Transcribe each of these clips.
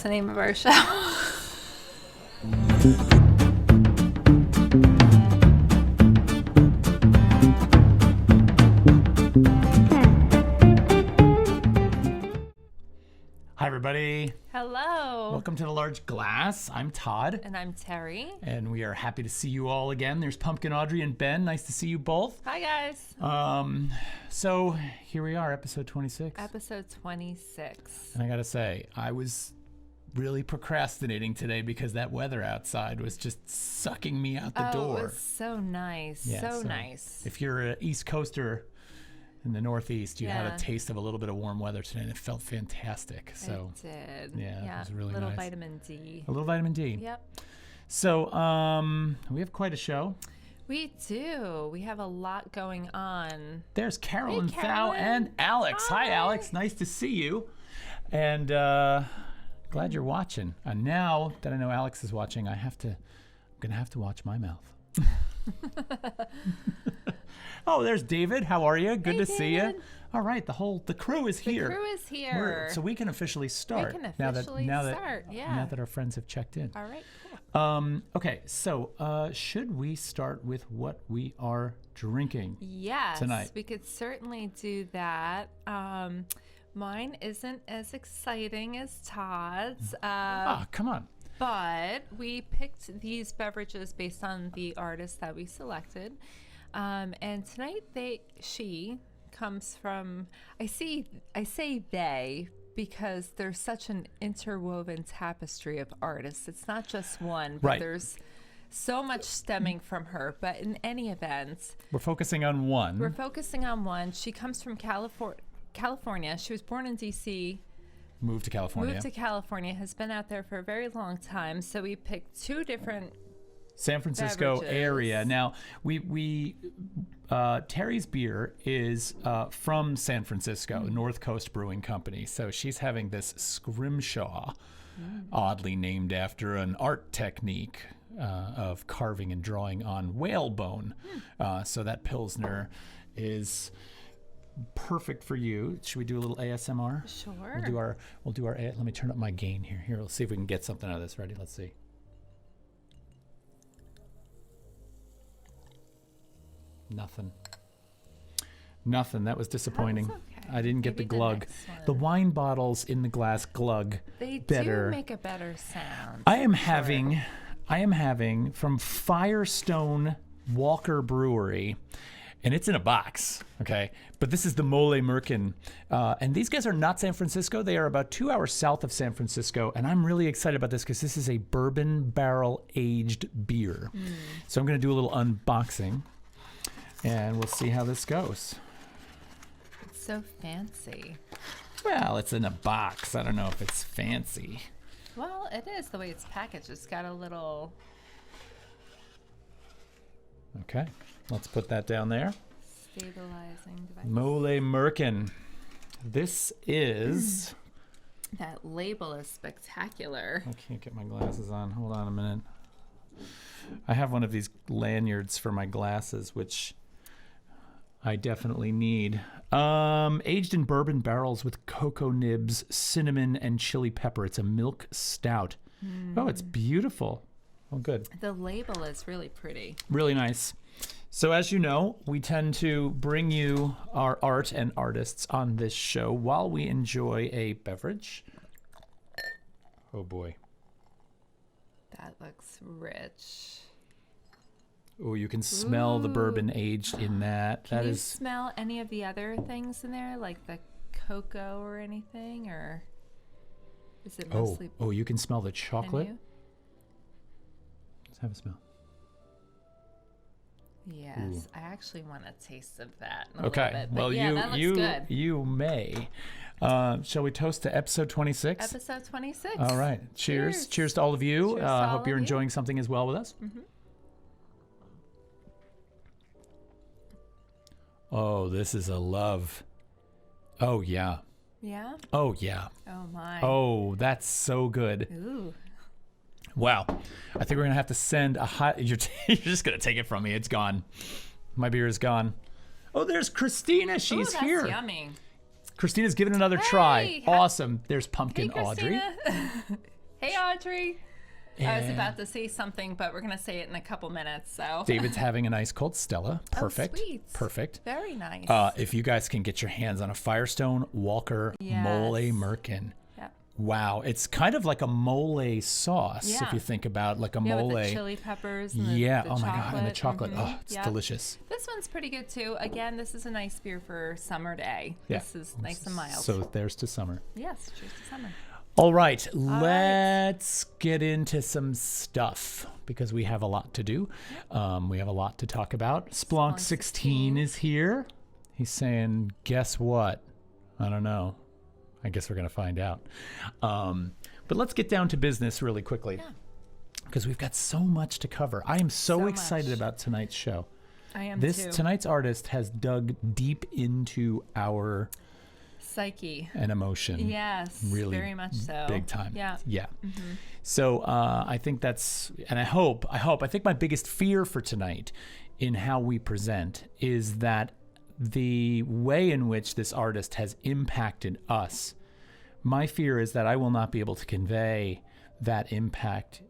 That's the name of our show. Hi, everybody. Hello. Welcome to The Large Glass. I'm Todd. And I'm Terry. And we are happy to see you all again. There's Pumpkin, Audrey, and Ben. Nice to see you both. Hi, guys. So here we are, episode 26. Episode 26. And I got to say, I was really procrastinating today because that weather outside was just sucking me out the door. It was so nice. Yeah, so nice. If you're an East Coaster in the Northeast, you had Yeah. a taste of a little bit of warm weather today, and it felt fantastic. So it did. yeah, it was really a little nice. Vitamin D. A little vitamin D. Yep. So we have quite a show. We do. We have a lot going on. There's Carolyn, Hey, Thau, Carolyn. and Alex. Hi, Alex. Nice to see you. And glad you're watching. And now that I know Alex is watching, I'm gonna have to watch my mouth. Oh, there's David. How are you? Good Hey, to see you. David. All right, the crew is here. The crew is here. So we can officially start. We can officially start, yeah. Now that our friends have checked in. All right, cool. Okay, so should we start with what we are drinking? Yes, tonight? We could certainly do that. Mine isn't as exciting as Todd's. Come on. But we picked these beverages based on the artists that we selected. And tonight she comes from, I say they because there's such an interwoven tapestry of artists. It's not just one, but Right. there's so much stemming from her. But in any event, We're focusing on one. we're focusing on one. She comes from California. She was born in D.C., Moved to California. moved to California, has been out there for a very long time. So we picked two different San Francisco beverages. area. Now, we Terry's beer is from San Francisco, North Coast Brewing Company. So she's having this scrimshaw, oddly named after an art technique of carving and drawing on whalebone. So that Pilsner is perfect for you. Should we do a little ASMR? Sure. We'll do our. Let me turn up my gain here. Here, let's see if we can get something out of this. Ready? Let's see. Nothing. That was disappointing. That's okay. I didn't get Maybe the the glug. next one. The wine bottles in the glass glug They better. do make a better sound. I am having from Firestone Walker Brewery, and it's in a box, okay? But this is the Mole Merkin. And these guys are not San Francisco. They are about 2 hours south of San Francisco. And I'm really excited about this because this is a bourbon barrel aged beer. So I'm going to do a little unboxing, and we'll see how this goes. It's so fancy. Well, it's in a box. I don't know if it's fancy. Well, it is the way it's packaged. It's got a little Okay, let's put that down there. stabilizing device. Mole Merkin. This is... That label is spectacular. I can't get my glasses on. Hold on a minute. I have one of these lanyards for my glasses, which I definitely need. Aged in bourbon barrels with cocoa nibs, cinnamon, and chili pepper. It's a milk stout. Oh, it's beautiful. Oh, good. The label is really pretty. Really nice. So as you know, we tend to bring you our art and artists on this show while we enjoy a beverage. Oh boy. That looks rich. Oh, you can smell the bourbon aged in that. Can That you is smell any of the other things in there, like the cocoa or anything, or is it mostly? Oh, you can smell the Can chocolate. you? Let's have a smell. Yes, Ooh. I actually want a taste of that. In a Okay. little bit. But Well, yeah, that looks good. you may. Shall we toast to episode 26? Episode 26. All right. Cheers. Cheers to all of you. Cheers to I all hope you're of you. enjoying something as well with us. Mm-hmm. Oh, this is a love. Oh, yeah. Yeah. Oh, yeah. Oh my. Oh, that's so good. Ooh. Wow. I think we're going to have to send a hot... You're just going to take it from me. It's gone. My beer is gone. Oh, there's Christina. She's Ooh, that's here. yummy. Christina's giving another try. Hey, Awesome. There's Pumpkin Hey, Audrey. Christina. Hey, Audrey. I was And about to say something, but we're going to say it in a couple minutes. So David's having an ice cold Stella. Perfect. Oh, sweet. Perfect. Very nice. If you guys can get your hands on a Firestone Walker Mole Merkin. Yep. Wow. It's kind of like a mole sauce, if Yeah. you think about like a Yeah, mole. with the chili peppers and Yeah. the Oh my chocolate. God. And the chocolate. Mhm. Oh, it's Yep. delicious. This one's pretty good too. Again, this is a nice beer for summer day. Yeah. This is nice and mild. So there's to summer. Yes, cheers to summer. All right, let's get into some stuff because we have a lot to do. We have a lot to talk about. Splonk 16 is here. He's saying, guess what? I don't know. I guess we're going to find out. But let's get down to business really quickly because we've got so much to cover. I am so excited about tonight's show. I am too. Tonight's artist has dug deep into our psyche and emotion. Yes, really very much so. Big time. Yeah. Mm-hmm. So I think that's, and I think my biggest fear for tonight in how we present is that the way in which this artist has impacted us, my fear is that I will not be able to convey that impact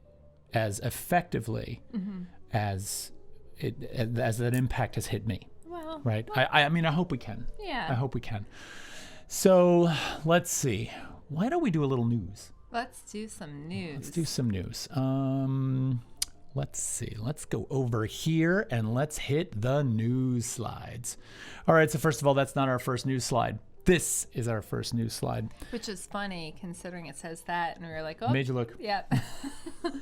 as effectively as that impact has hit me. Well, right. I mean, I hope we can. Yeah. I hope we can. So let's see. Why don't we do a little news? Let's do some news. Let's do some news. Let's see. Let's go over here and let's hit the news slides. All right. So first of all, that's not our first news slide. This is our first news slide. Which is funny considering it says that, and we were like, oh. Made You Look. Yep. All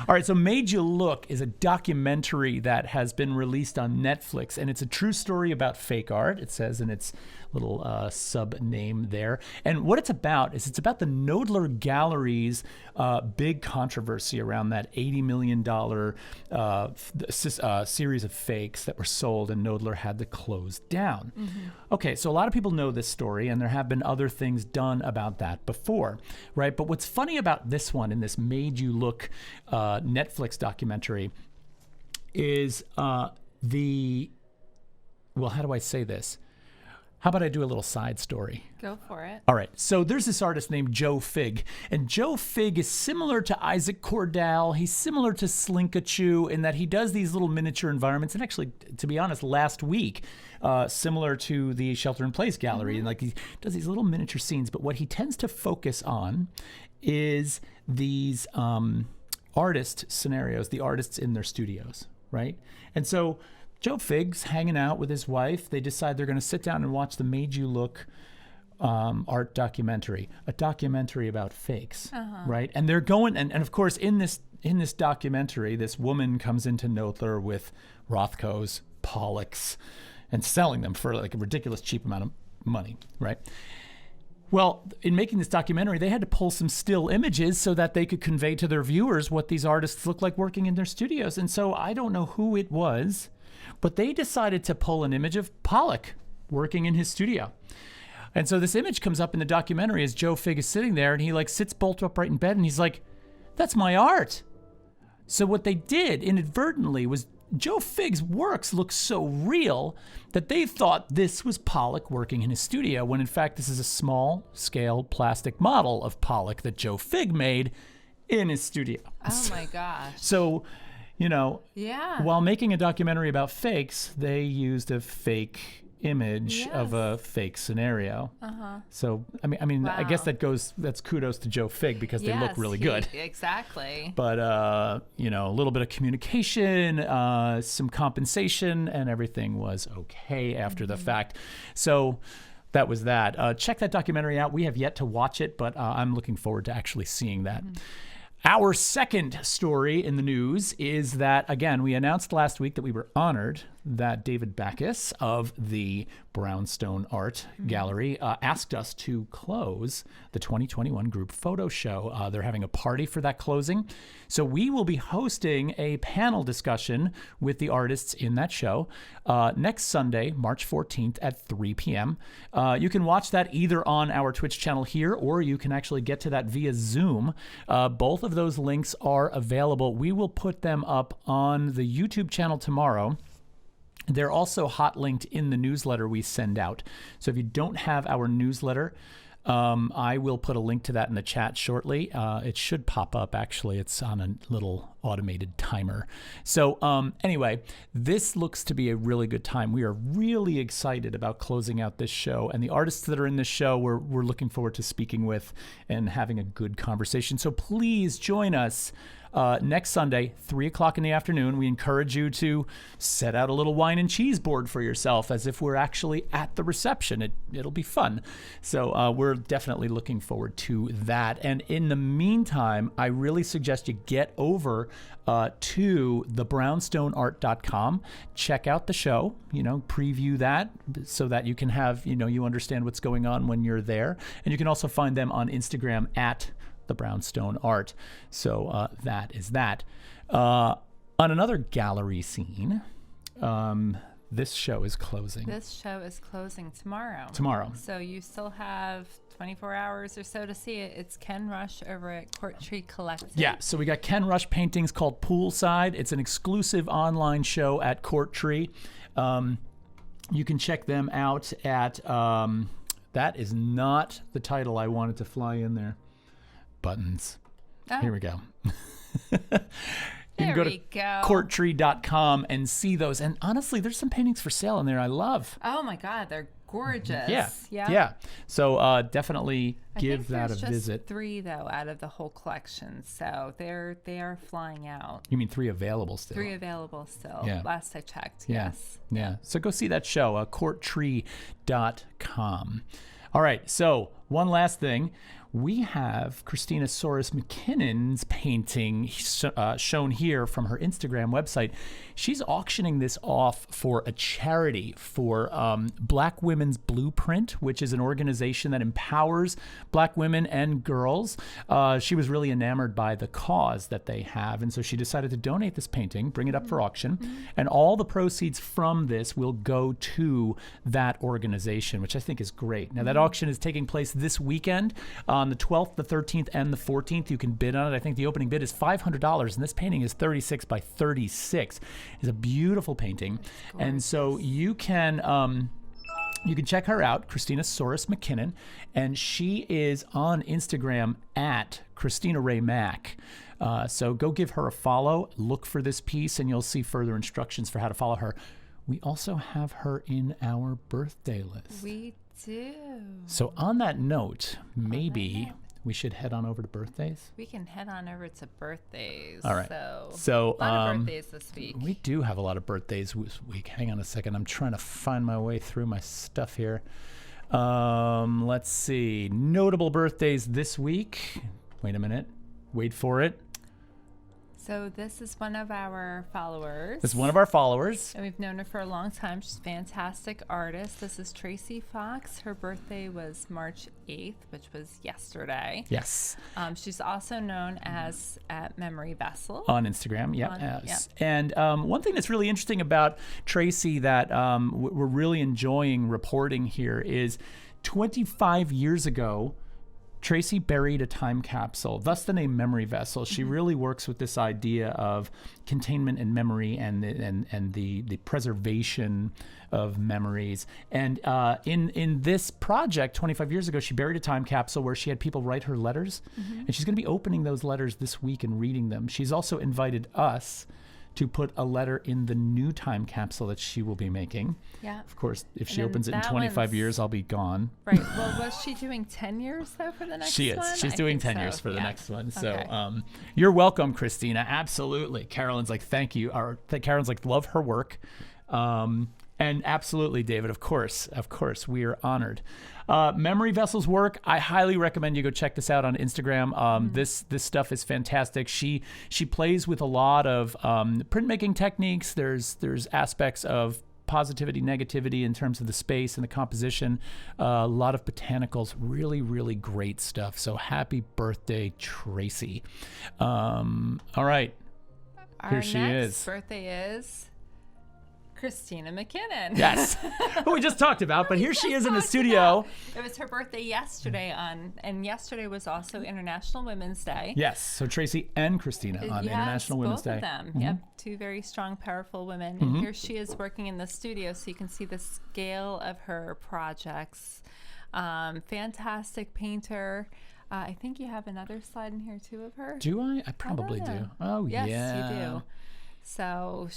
right, so Made You Look is a documentary that has been released on Netflix, and it's a true story about fake art, it says in its little sub-name there. And what it's about the Knoedler Gallery's big controversy around that $80 million series of fakes that were sold, and Knoedler had to close down. Okay, so a lot of people know this story, and there have been other things done about that before, right? But what's funny about this one, in this Made You Look Netflix documentary, is how do I say this? How about I do a little side story? Go for it. All right. So there's this artist named Joe Fig. And Joe Fig is similar to Isaac Cordell. He's similar to Slinkachu in that he does these little miniature environments. And actually, to be honest, last week, similar to the Shelter in Place gallery, and like he does these little miniature scenes. But what he tends to focus on is these artist scenarios, the artists in their studios, right? And so Joe Fig's hanging out with his wife. They decide they're going to sit down and watch the Made You Look art documentary, a documentary about fakes, right? And they're going, and of course, in this documentary, this woman comes into Knoedler with Rothko's, Pollocks, and selling them for like a ridiculous cheap amount of money, right? Well, in making this documentary, they had to pull some still images so that they could convey to their viewers what these artists look like working in their studios. And so I don't know who it was, but they decided to pull an image of Pollock working in his studio. And so this image comes up in the documentary as Joe Fig is sitting there, and he like sits bolt upright in bed, and he's like, "That's my art." So what they did inadvertently was Joe Fig's works look so real that they thought this was Pollock working in his studio, when in fact this is a small-scale plastic model of Pollock that Joe Fig made in his studio. Oh my gosh. So, you know, Yeah. while making a documentary about fakes, they used a fake image of a fake scenario. So, I mean, I guess that's kudos to Joe Fig because they look really good. Exactly. But, you know, a little bit of communication, some compensation, and everything was okay after the fact. So that was that. Check that documentary out. We have yet to watch it, but I'm looking forward to actually seeing that. Our second story in the news is that, again, we announced last week that we were honored that David Backus of the Brownstone Art Gallery asked us to close the 2021 group photo show. They're having a party for that closing. So we will be hosting a panel discussion with the artists in that show next Sunday, March 14th at 3 p.m. You can watch that either on our Twitch channel here, or you can actually get to that via Zoom. Both of those links are available. We will put them up on the YouTube channel tomorrow. They're also hot linked in the newsletter we send out. So if you don't have our newsletter, I will put a link to that in the chat shortly. It should pop up, actually. It's on a little automated timer. So anyway, this looks to be a really good time. We are really excited about closing out this show. And the artists that are in this show, we're looking forward to speaking with and having a good conversation. So please join us next Sunday, 3 o'clock in the afternoon. We encourage you to set out a little wine and cheese board for yourself as if we're actually at the reception. It'll be fun. So we're definitely looking forward to that. And in the meantime, I really suggest you get over to thebrownstoneart.com. Check out the show, preview that so that you can have, you understand what's going on when you're there. And you can also find them on Instagram at the Brownstone Art. So that is that. On another gallery scene, this show is closing. This show is closing tomorrow. So you still have 24 hours or so to see it. It's Ken Rush over at Court Tree Collective. Yeah, so we got Ken Rush paintings called Poolside. It's an exclusive online show at Court Tree. You can check them out at, that is not the title I wanted to fly in there. Buttons. Oh. Here we go. You can go to courttree.com and see those. And honestly, there's some paintings for sale in there I love. Oh my God, they're gorgeous. Yeah. So definitely give that a visit. 3 though out of the whole collection, so they are flying out. You mean 3 available still? 3 available still. Yeah. Last I checked. Yeah. Yes. Yeah. So go see that show. Courttree.com. All right. So one last thing. We have Christina Soros McKinnon's painting shown here from her Instagram website. She's auctioning this off for a charity for Black Women's Blueprint, which is an organization that empowers Black women and girls. She was really enamored by the cause that they have, and so she decided to donate this painting, bring it up for auction, and all the proceeds from this will go to that organization, which I think is great. Now, that auction is taking place this weekend. On the 12th, the 13th, and the 14th, you can bid on it. I think the opening bid is $500, and this painting is 36 by 36. It's a beautiful painting, and so you can check her out, Christina Soros McKinnon, and she is on Instagram at Christina Ray Mack. So go give her a follow, look for this piece, and you'll see further instructions for how to follow her. We also have her in our birthday list. We do. So on that note, maybe we should head on over to birthdays. We can head on over to birthdays. All right. So a lot of birthdays this week. We do have a lot of birthdays this week. Hang on a second. I'm trying to find my way through my stuff here. Let's see. Notable birthdays this week. Wait a minute. Wait for it. So this is one of our followers. This is one of our followers. And we've known her for a long time. She's a fantastic artist. This is Tracy Fox. Her birthday was March 8th, which was yesterday. Yes. She's also known as at Memory Vessel. On Instagram, yes. And one thing that's really interesting about Tracy that we're really enjoying reporting here is 25 years ago, Tracy buried a time capsule, thus the name Memory Vessel. She really works with this idea of containment and memory and the preservation of memories. And in this project 25 years ago, she buried a time capsule where she had people write her letters. And she's going to be opening those letters this week and reading them. She's also invited us to put a letter in the new time capsule that she will be making. Yeah. Of course, if she opens it in 25 years, I'll be gone. Right. Well, was she doing 10 years, though, for the next one? She is. She's doing 10 years for the next one. So Okay. You're welcome, Christina. Absolutely. Carolyn's like, thank you. Carolyn's like, love her work. And absolutely, David, of course, we are honored. Memory Vessel's work, I highly recommend you go check this out on Instagram. This stuff is fantastic. She plays with a lot of printmaking techniques. There's aspects of positivity, negativity in terms of the space and the composition. A lot of botanicals, really, really great stuff. So happy birthday, Tracy. All right, here she is. Our next birthday is Christina McKinnon. Yes, who we just talked about, but here she is in the studio. It was her birthday yesterday and yesterday was also International Women's Day. Yes, so Tracy and Christina on International Women's Day. Both of them. Yep, two very strong, powerful women. And here she is working in the studio, so you can see the scale of her projects. Fantastic painter. I think you have another slide in here too of her. Do I? I probably do. Oh, yes, yeah. you do. So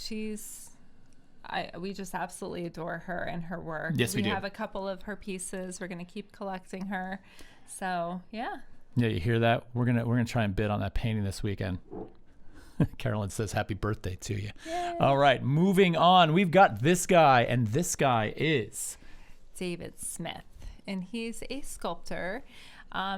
we just absolutely adore her and her work. Yes, we do. We have a couple of her pieces. We're going to keep collecting her. So, yeah. Yeah, you hear that? We're gonna try and bid on that painting this weekend. Carolyn says happy birthday to you. Yay. All right, moving on. We've got this guy, and this guy is David Smith, and he's a sculptor.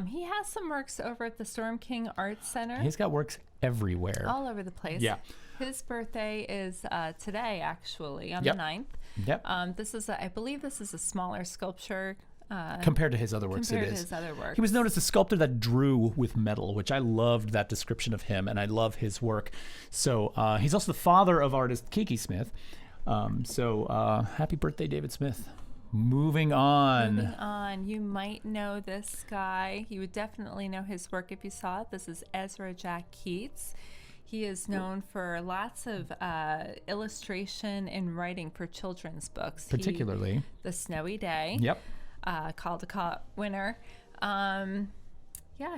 He has some works over at the Storm King Art Center. He's got works everywhere. All over the place. Yeah. His birthday is today, actually, on Yep. the 9th. Yep. I believe this is a smaller sculpture. Compared to his other works, Compared it to is. his other works. He was known as a sculptor that drew with metal, which I loved that description of him, and I love his work. So he's also the father of artist Kiki Smith. Happy birthday, David Smith. Moving on. You might know this guy. You would definitely know his work if you saw it. This is Ezra Jack Keats. He is known for lots of illustration and writing for children's books. Particularly The Snowy Day. Yep. Caldecott winner.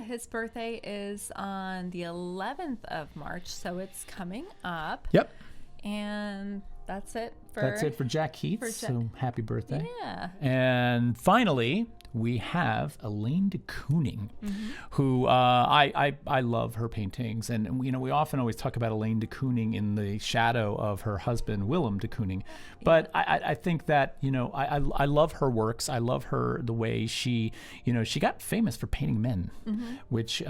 His birthday is on the 11th of March, so it's coming up. Yep. And that's it for Jack Keats. So happy birthday. Yeah. And finally, we have Elaine de Kooning, who I love her paintings. And, we often always talk about Elaine de Kooning in the shadow of her husband, Willem de Kooning. But I think that, I love her works. I love the way she got famous for painting men, which,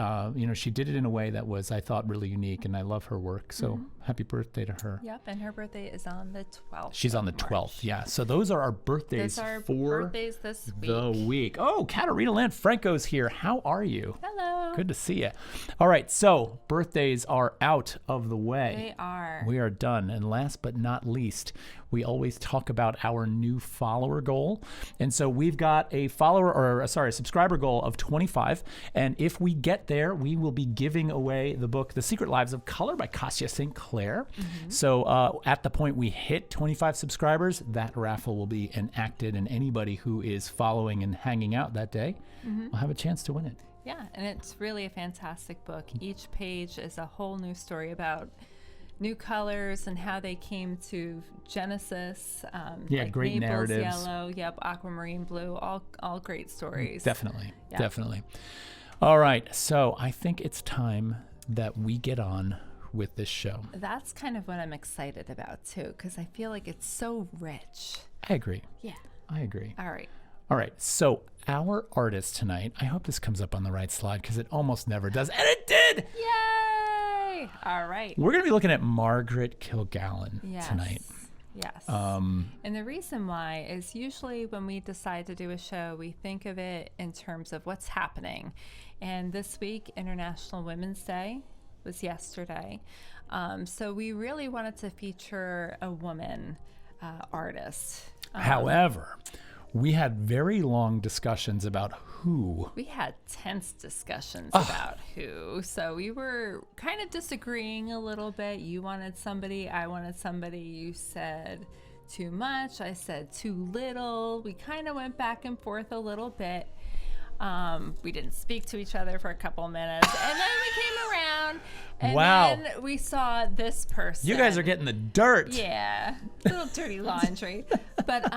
she did it in a way that was, I thought, really unique. And I love her work. So happy birthday to her. Yep. And her birthday is on the 12th. She's on the 12th. Yeah. So those are our birthdays birthdays this week. The week. Oh, Katarina Lanfranco's here. How are you? Hello. Good to see you. All right, so birthdays are out of the way. They are. We are done. And last but not least, we always talk about our new follower goal. And so we've got a subscriber goal of 25. And if we get there, we will be giving away the book, The Secret Lives of Color by Kasia St. Clair. So at the point we hit 25 subscribers, that raffle will be enacted, and anybody who is following and hanging out that day will have a chance to win it. Yeah, and it's really a fantastic book. Each page is a whole new story about new colors and how they came to Genesis. Great Naples narratives. Yellow, aquamarine blue, all great stories. Definitely. Yeah. Definitely. All right, so I think it's time that we get on with this show. That's kind of what I'm excited about too, because I feel like it's so rich. I agree. Yeah. I agree. All right. So our artist tonight, I hope this comes up on the right slide because it almost never does. And it did! Yay! All right. We're going to be looking at Margaret Kilgallen tonight. Yes. And the reason why is usually when we decide to do a show, we think of it in terms of what's happening. And this week, International Women's Day was yesterday. So we really wanted to feature a woman artist. However, we had very long discussions about who. We had tense discussions about who. So we were kind of disagreeing a little bit. You wanted somebody, I wanted somebody. You said too much, I said too little. We kind of went back and forth a little bit. We didn't speak to each other for a couple minutes, and then we came around, and then we saw this person. You guys are getting the dirt. Yeah, little dirty laundry. But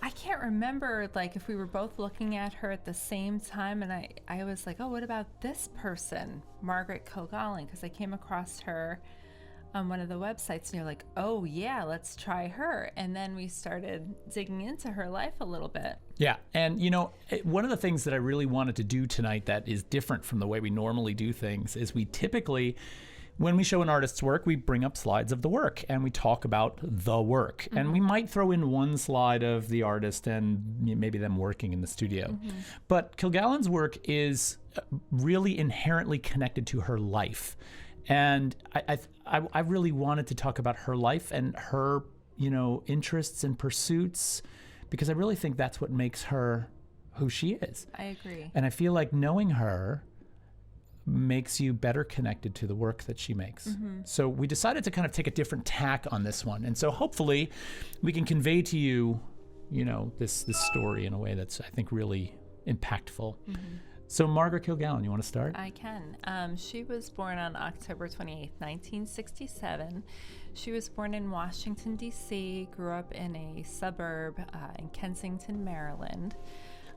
I can't remember if we were both looking at her at the same time, and I was like, oh, what about this person, Margaret Kilgallen? Because I came across her on one of the websites, and you're like, oh yeah, let's try her. And then we started digging into her life a little bit. Yeah, and one of the things that I really wanted to do tonight that is different from the way we normally do things is we typically, when we show an artist's work, we bring up slides of the work and we talk about the work. And we might throw in one slide of the artist and maybe them working in the studio. But Kilgallen's work is really inherently connected to her life. And I really wanted to talk about her life and her, interests and pursuits, because I really think that's what makes her who she is. I agree. And I feel like knowing her makes you better connected to the work that she makes. So we decided to kind of take a different tack on this one. And so hopefully we can convey to you this story in a way that's, I think, really impactful. So Margaret Kilgallen, you want to start? I can. She was born on October 28th, 1967. She was born in Washington, D.C., grew up in a suburb in Kensington, Maryland.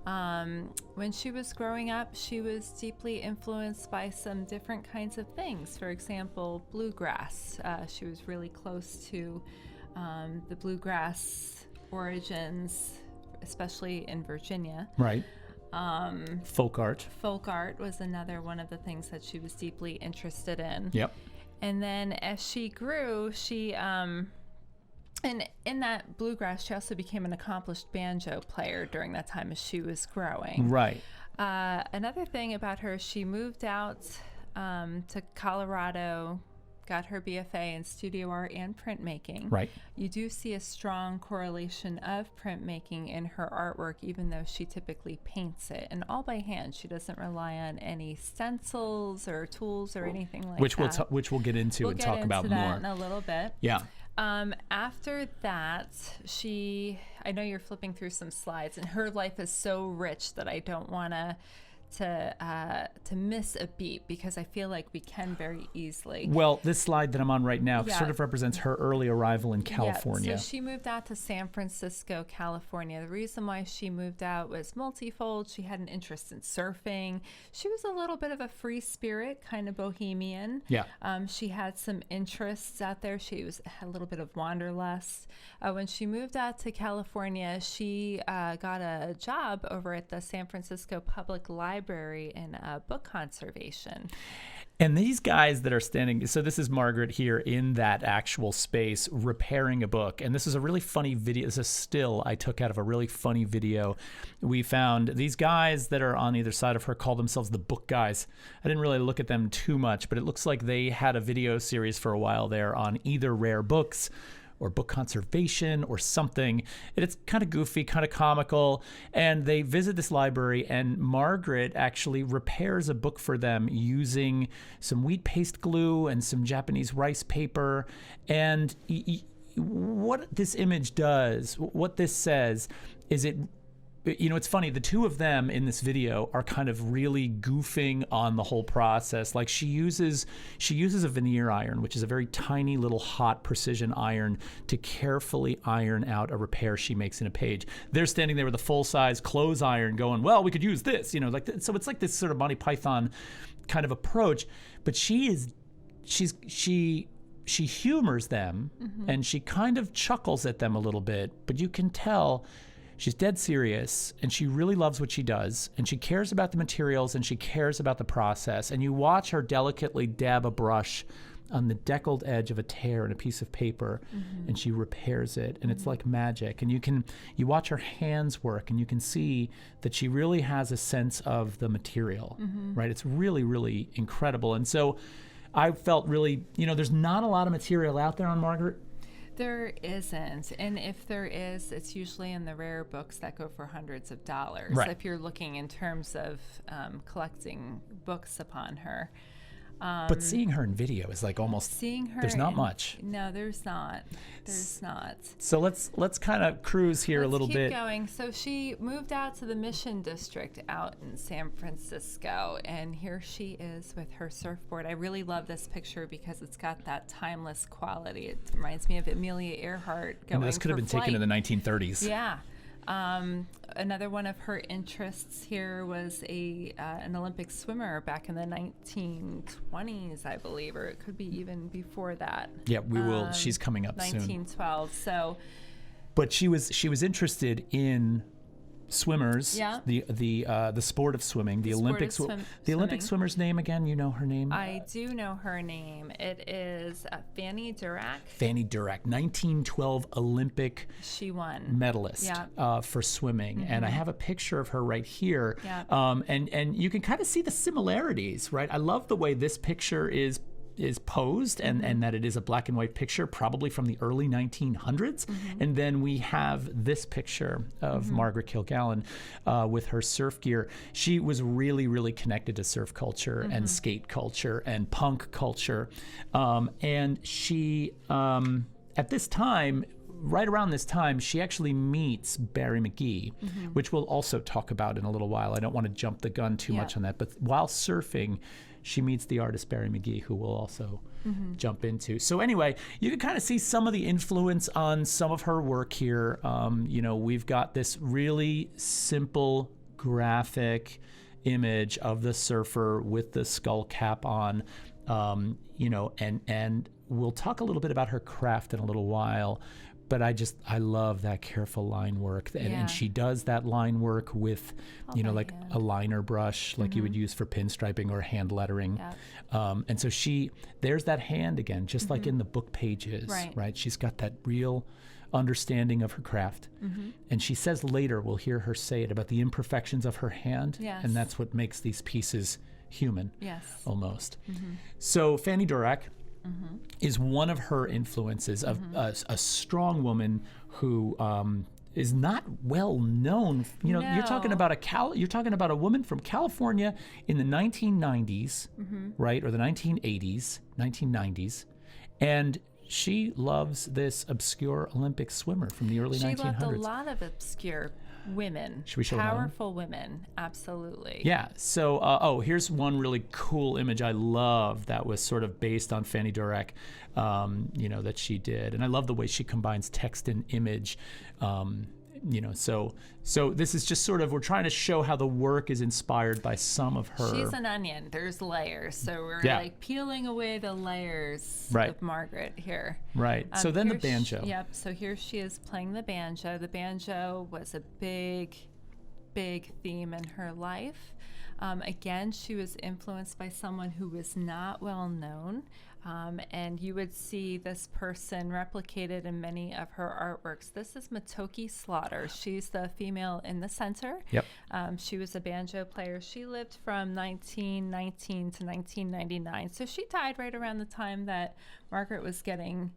When she was growing up, she was deeply influenced by some different kinds of things. For example, bluegrass. She was really close to the bluegrass origins, especially in Virginia. Right. Folk art. Folk art was another one of the things that she was deeply interested in. Yep. And then as she grew, she and in that bluegrass, she also became an accomplished banjo player during that time as she was growing. Right. Another thing about her, she moved out to Colorado, got her BFA in studio art and printmaking. Right. You do see a strong correlation of printmaking in her artwork, even though she typically paints it, and all by hand. She doesn't rely on any stencils or tools or anything like that. Which we'll get into and talk about more. We'll get into that in a little bit. Yeah. After that, I know you're flipping through some slides, and her life is so rich that I don't want to miss a beat, because I feel like we can very easily. Well, this slide that I'm on right now sort of represents her early arrival in California. Yeah, so she moved out to San Francisco, California. The reason why she moved out was multifold. She had an interest in surfing. She was a little bit of a free spirit, kind of bohemian. Yeah. She had some interests out there. Had a little bit of wanderlust. When she moved out to California, she got a job over at the San Francisco Public Library in book conservation. And these guys that are standing, so this is Margaret here in that actual space repairing a book. And this is a really funny video. This is a still I took out of a really funny video. We found these guys that are on either side of her call themselves the book guys. I didn't really look at them too much, but it looks like they had a video series for a while there on either rare books or book conservation or something. And it's kind of goofy, kind of comical. And they visit this library, and Margaret actually repairs a book for them using some wheat paste glue and some Japanese rice paper. And what this image does, what this says, is it's funny, the two of them in this video are kind of really goofing on the whole process. Like she uses a veneer iron, which is a very tiny little hot precision iron, to carefully iron out a repair she makes in a page. They're standing there with a full-size clothes iron going, well, we could use this, so it's like this sort of Monty Python kind of approach. But she humors them, and she kind of chuckles at them a little bit, but you can tell she's dead serious, and she really loves what she does, and she cares about the materials, and she cares about the process. And you watch her delicately dab a brush on the deckled edge of a tear in a piece of paper, and she repairs it, and it's like magic. And you watch her hands work, and you can see that she really has a sense of the material, right? It's really, really incredible. And so I felt really, there's not a lot of material out there on Margaret. There isn't, and if there is, it's usually in the rare books that go for hundreds of dollars. Right. If you're looking in terms of collecting books upon her. But seeing her in video is like almost, there's not much. No, there's not. There's not. So let's kind of cruise here a little bit. Keep going. So she moved out to the Mission District out in San Francisco, and here she is with her surfboard. I really love this picture because it's got that timeless quality. It reminds me of Amelia Earhart going this could have been taken in the 1930s. Yeah. Another one of her interests here was an Olympic swimmer back in the 1920s, I believe, or it could be even before that. Yeah, we will. She's coming up 1912. So, but she was interested in swimmers. Yeah. The sport of swimming. The Olympic swimmer's name again. You know her name? I do know her name. It is Fanny Durack. Fanny Durack, 1912 Olympic. She won. Medalist for swimming, and I have a picture of her right here. Yeah. And you can kind of see the similarities, right? I love the way this picture is posed, and that it is a black and white picture, probably from the early 1900s. And then we have this picture of Margaret Kilgallen with her surf gear. She was really, really connected to surf culture and skate culture and punk culture. And she, at this time, right around this time, she actually meets Barry McGee, which we'll also talk about in a little while. I don't want to jump the gun too much on that. But while surfing, she meets the artist Barry McGee, who we'll also jump into. So anyway, you can kind of see some of the influence on some of her work here. We've got this really simple graphic image of the surfer with the skull cap on, and we'll talk a little bit about her craft in a little while. But I love that careful line work. And she does that line work with, like a liner brush, like you would use for pinstriping or hand lettering. Yep. And so there's that hand again, just like in the book pages, right? She's got that real understanding of her craft. And she says later, we'll hear her say it about the imperfections of her hand. Yes. And that's what makes these pieces human, almost. Mm-hmm. So Fanny Durak is one of her influences, of a strong woman who is not well known. You're talking about a woman from California in the 1990s, right, or the 1990s, and she loves this obscure Olympic swimmer from the early 1900s. She loved a lot of obscure women. Should we show powerful women, absolutely. Yeah. So, here's one really cool image I love that was sort of based on Fanny Durak, that she did, and I love the way she combines text and image. So this is just sort of, we're trying to show how the work is inspired by some of her. She's an onion. There's layers. So we're like peeling away the layers of Margaret here. Right. So then the banjo. So here she is playing the banjo. The banjo was a big, big theme in her life. Again, she was influenced by someone who was not well known. And you would see this person replicated in many of her artworks. This is Matoki Slaughter. She's the female in the center. Yep. She was a banjo player. She lived from 1919 to 1999. So she died right around the time that Margaret was getting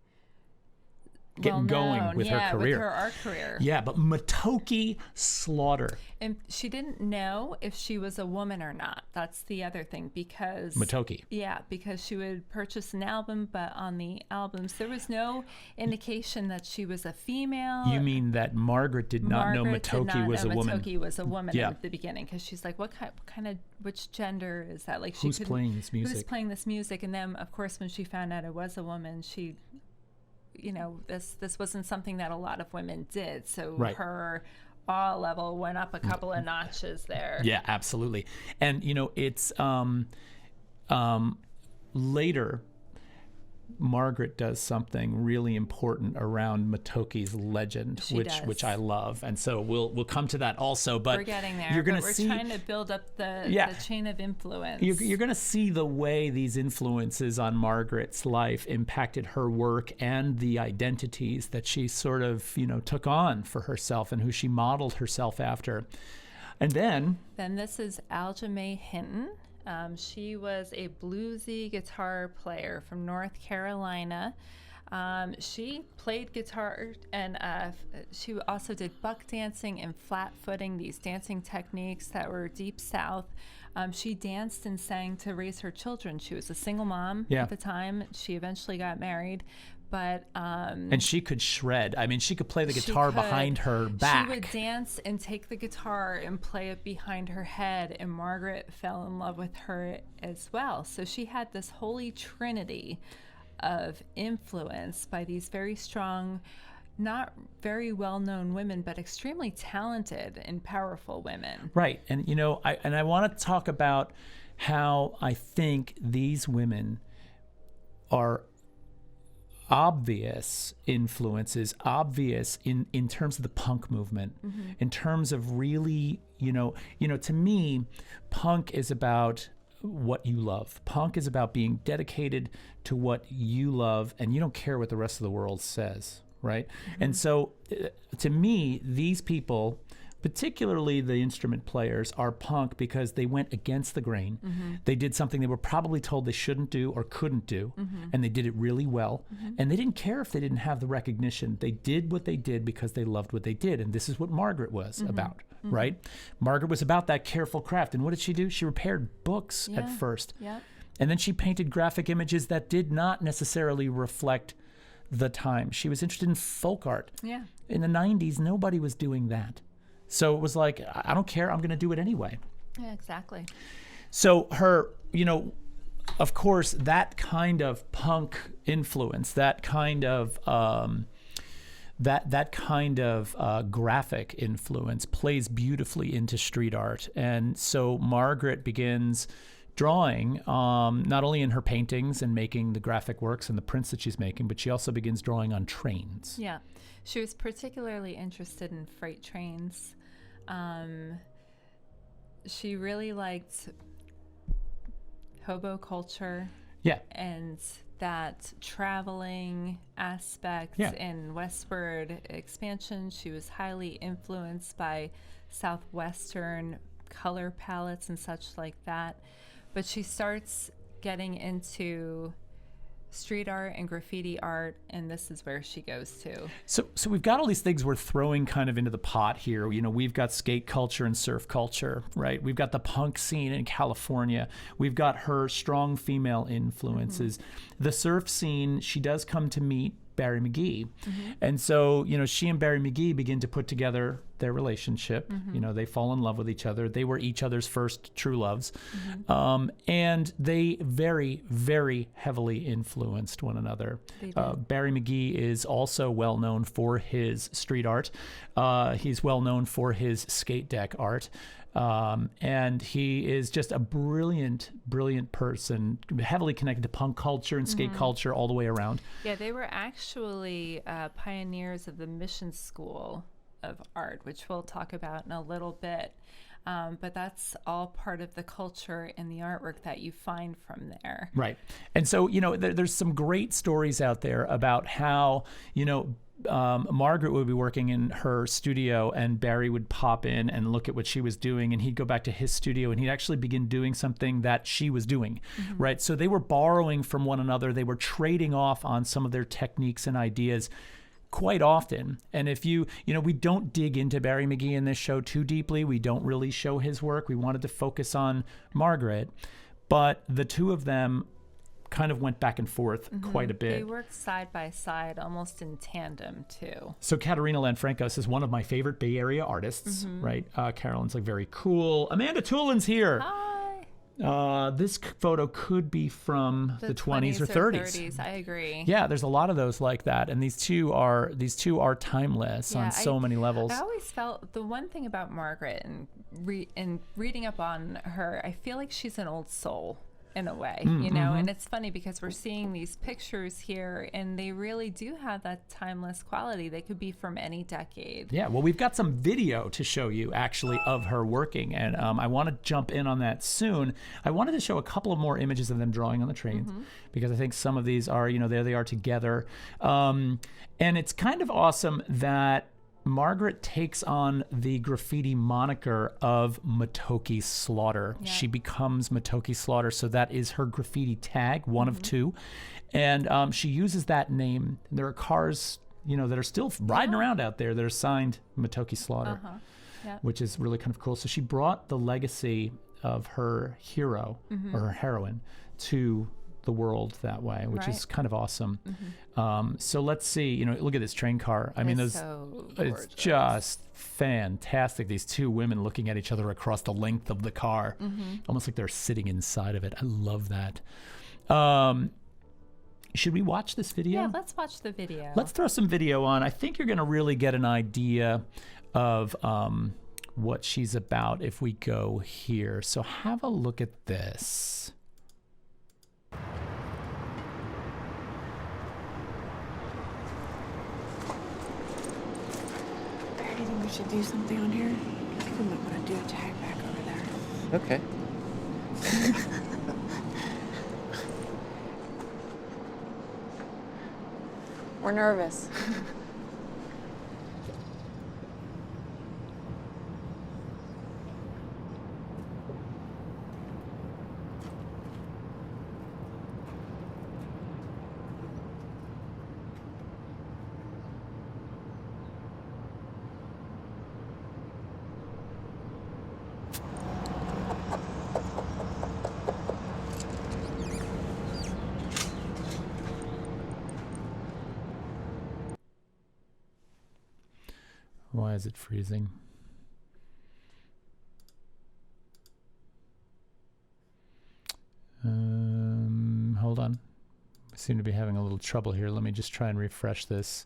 going with her career. With her art career. Yeah, but Matoki Slaughter. And she didn't know if she was a woman or not. That's the other thing, because Matoki. Yeah, because she would purchase an album, but on the albums there was no indication that she was a female. You mean that Margaret did not know Matoki was a woman? Matoki was a woman at the beginning, because she's like, which gender is that? Like, who's playing this music? Who's playing this music? And then, of course, when she found out it was a woman, she, this wasn't something that a lot of women did. So her awe level went up a couple of notches there. Yeah, absolutely. And, it's later, Margaret does something really important around Matoki's legend, which I love, and so we'll come to that also. But we're getting there. We're trying to build up the chain of influence. You're going to see the way these influences on Margaret's life impacted her work and the identities that she sort of took on for herself and who she modeled herself after. And then this is Aljamae Hinton. She was a bluesy guitar player from North Carolina. She played guitar, and she also did buck dancing and flat footing, these dancing techniques that were deep south. She danced and sang to raise her children. She was a single mom at the time. She eventually got married. But and she could shred. I mean, she could play the guitar behind her back. She would dance and take the guitar and play it behind her head, and Margaret fell in love with her as well. So she had this holy trinity of influence by these very strong, not very well-known women, but extremely talented and powerful women. Right. And I want to talk about how I think these women are obvious influences, obvious in terms of the punk movement, in terms of really, to me, punk is about what you love. Punk is about being dedicated to what you love, and you don't care what the rest of the world says, right? And so, to me, these people, particularly the instrument players, are punk because they went against the grain. They did something they were probably told they shouldn't do or couldn't do, and they did it really well. And they didn't care if they didn't have the recognition. They did what they did because they loved what they did. And this is what Margaret was about, right? Margaret was about that careful craft. And what did she do? She repaired books at first. And then she painted graphic images that did not necessarily reflect the time. She was interested in folk art. Yeah. In the 90s, nobody was doing that. So it was like, I don't care, I'm going to do it anyway. Yeah, exactly. So her, of course, that kind of punk influence, that kind of graphic influence plays beautifully into street art. And so Margaret begins drawing, not only in her paintings and making the graphic works and the prints that she's making, but she also begins drawing on trains. Yeah. She was particularly interested in freight trains. She really liked hobo culture. Yeah. And that traveling aspect and westward expansion. She was highly influenced by Southwestern color palettes and such like that. But she starts getting into street art and graffiti art, and this is where she goes to. So we've got all these things we're throwing kind of into the pot here. We've got skate culture and surf culture, right? We've got the punk scene in California. We've got her strong female influences. The surf scene, she does come to meet Barry McGee. And so, she and Barry McGee begin to put together their relationship. They fall in love with each other. They were each other's first true loves. And they very, very heavily influenced one another. Barry McGee is also well known for his street art. He's well known for his skate deck art. And he is just a brilliant, brilliant person, heavily connected to punk culture and skate culture all the way around. Yeah, they were actually pioneers of the Mission School of Art, which we'll talk about in a little bit. But that's all part of the culture and the artwork that you find from there. Right. And so, there's some great stories out there about how, Margaret would be working in her studio and Barry would pop in and look at what she was doing, and he'd go back to his studio and he'd actually begin doing something that she was doing, right? So they were borrowing from one another. They were trading off on some of their techniques and ideas quite often. And if we don't dig into Barry McGee in this show too deeply. We don't really show his work. We wanted to focus on Margaret, but the two of them kind of went back and forth quite a bit. They worked side by side, almost in tandem too. So Katerina Lanfrancos is one of my favorite Bay Area artists, right? Carolyn's very cool. Amanda Toolin's here. Hi. This photo could be from the 20s or 30s. I agree. Yeah, there's a lot of those like that, and these two are timeless on so many levels. I always felt the one thing about Margaret and reading up on her, I feel like she's an old soul. In a way, and it's funny because we're seeing these pictures here and they really do have that timeless quality. They could be from any decade. Yeah, well, we've got some video to show you actually of her working, and I want to jump in on that soon. I wanted to show a couple of more images of them drawing on the trains because I think some of these are, there they are together. And it's kind of awesome that Margaret takes on the graffiti moniker of Matoki Slaughter. Yeah. She becomes Matoki Slaughter, so that is her graffiti tag, one of two. And she uses that name. There are cars, that are still riding around out there that are signed Matoki Slaughter, which is really kind of cool. So she brought the legacy of her hero or her heroine to the world that way, which is kind of awesome. So let's see, look at this train car. I mean, it's just fantastic. These two women looking at each other across the length of the car, almost like they're sitting inside of it. I love that. Should we watch this video? Yeah, let's watch the video. Let's throw some video on. I think you're going to really get an idea of what she's about if we go here. So have a look at this. Do you think we should do something on here? I think we might want to do a tag back over there. Okay. We're nervous. is it freezing? Hold on. I seem to be having a little trouble here. Let me just try and refresh this.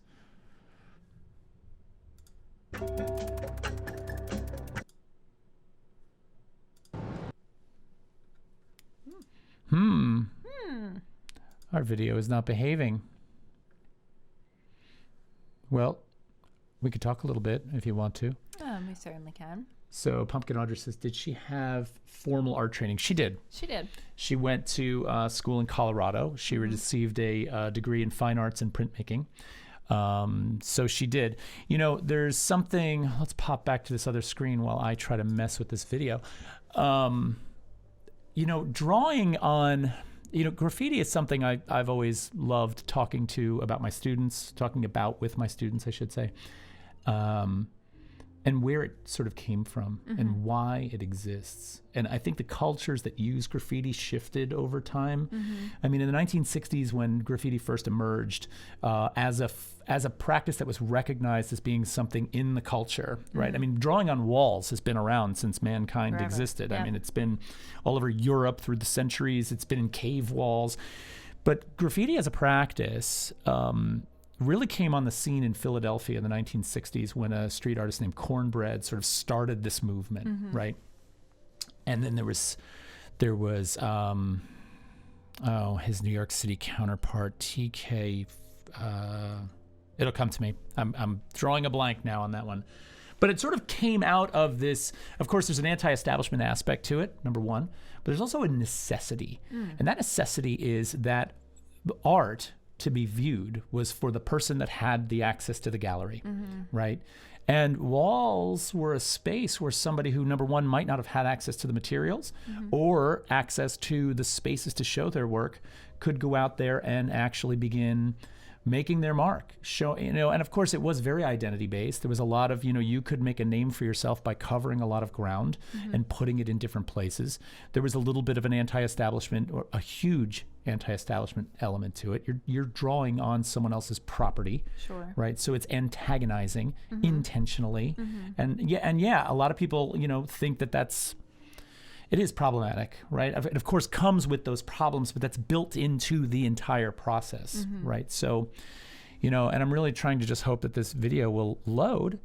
Our video is not behaving. Well, we could talk a little bit if you want to. We certainly can. So Pumpkin Audrey says, did she have formal art training? She did. She did. She went to school in Colorado. She received a degree in fine arts and printmaking. So she did. You know, there's something, let's pop back to this other screen while I try to mess with this video. You know, drawing on, you know, graffiti is something I've always loved talking about my students, with my students, I should say. And where it sort of came from and why it exists. And I think the cultures that use graffiti shifted over time. I mean, in the 1960s, when graffiti first emerged as a practice that was recognized as being something in the culture, right? I mean, drawing on walls has been around since mankind Forever. existed. Yeah. I mean, it's been all over Europe through the centuries. It's been in cave walls. But graffiti as a practice really came on the scene in Philadelphia in the 1960s when a street artist named Cornbread sort of started this movement, right? And then there was his New York City counterpart, TK. It'll come to me. I'm drawing a blank now on that one. But it sort of came out of this, of course, there's an anti-establishment aspect to it, number one, but there's also a necessity. And that necessity is that art to be viewed was for the person that had the access to the gallery, right? And walls were a space where somebody who, number one, might not have had access to the materials or access to the spaces to show their work could go out there and actually begin making their mark. And of course it was very identity based. There was a lot of, you could make a name for yourself by covering a lot of ground and putting it in different places. There was a little bit of an anti-establishment, or a huge anti-establishment element to it. You're drawing on someone else's property, Sure. right? So it's antagonizing intentionally. And a lot of people, think it is problematic, right? It of course comes with those problems, but that's built into the entire process, right? So, and I'm really trying to just hope that this video will load,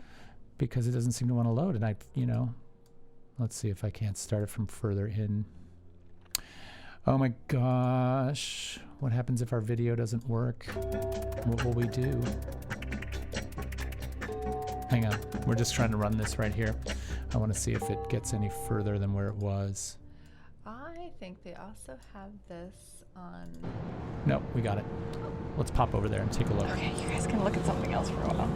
because it doesn't seem to want to load. And let's see if I can't start it from further in. Oh my gosh, what happens if our video doesn't work? What will we do? Hang on, we're just trying to run this right here. I want to see if it gets any further than where it was. I think they also have this on. No, we got it. Let's pop over there and take a look. Okay, you guys can look at something else for a while.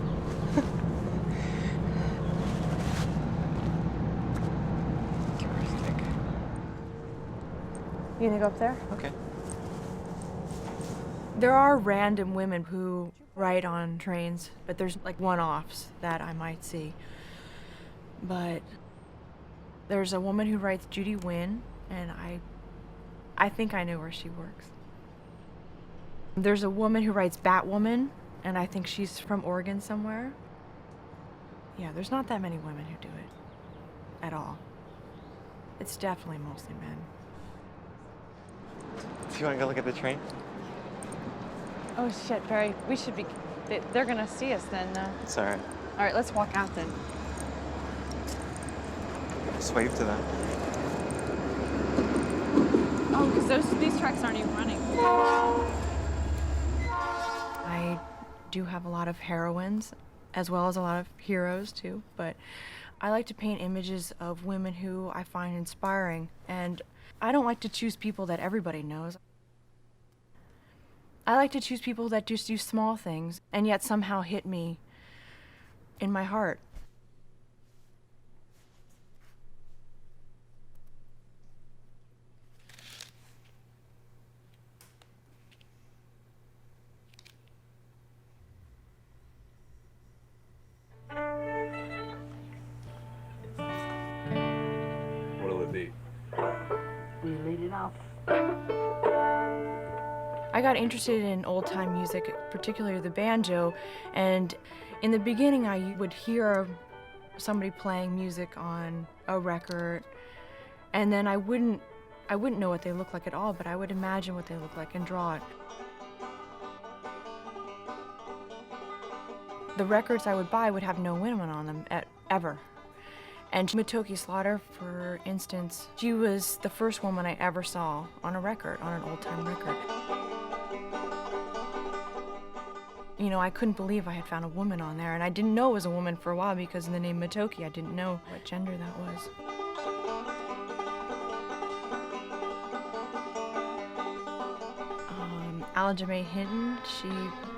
You gonna go up there? Okay. There are random women who write on trains, but there's like one-offs that I might see. But there's a woman who writes Judy Wynn, and I think I know where she works. There's a woman who writes Batwoman, and I think she's from Oregon somewhere. Yeah, there's not that many women who do it at all. It's definitely mostly men. Do you want to go look at the train? Oh shit, Barry, we should be, they're gonna see us then. It's all right. All right, let's walk out then. Just wave to them. Oh, because these trucks aren't even running. I do have a lot of heroines, as well as a lot of heroes too, but I like to paint images of women who I find inspiring, and I don't like to choose people that everybody knows. I like to choose people that just do small things and yet somehow hit me in my heart. What'll it be? We lead it off. I got interested in old-time music, particularly the banjo, and in the beginning I would hear somebody playing music on a record, and then I wouldn't know what they look like at all, but I would imagine what they look like and draw it. The records I would buy would have no women on them ever. And Matoki Slaughter, for instance, she was the first woman I ever saw on a record, on an old-time record. You know, I couldn't believe I had found a woman on there, and I didn't know it was a woman for a while because of the name Matoki. I didn't know what gender that was. Aljamae Hinton, she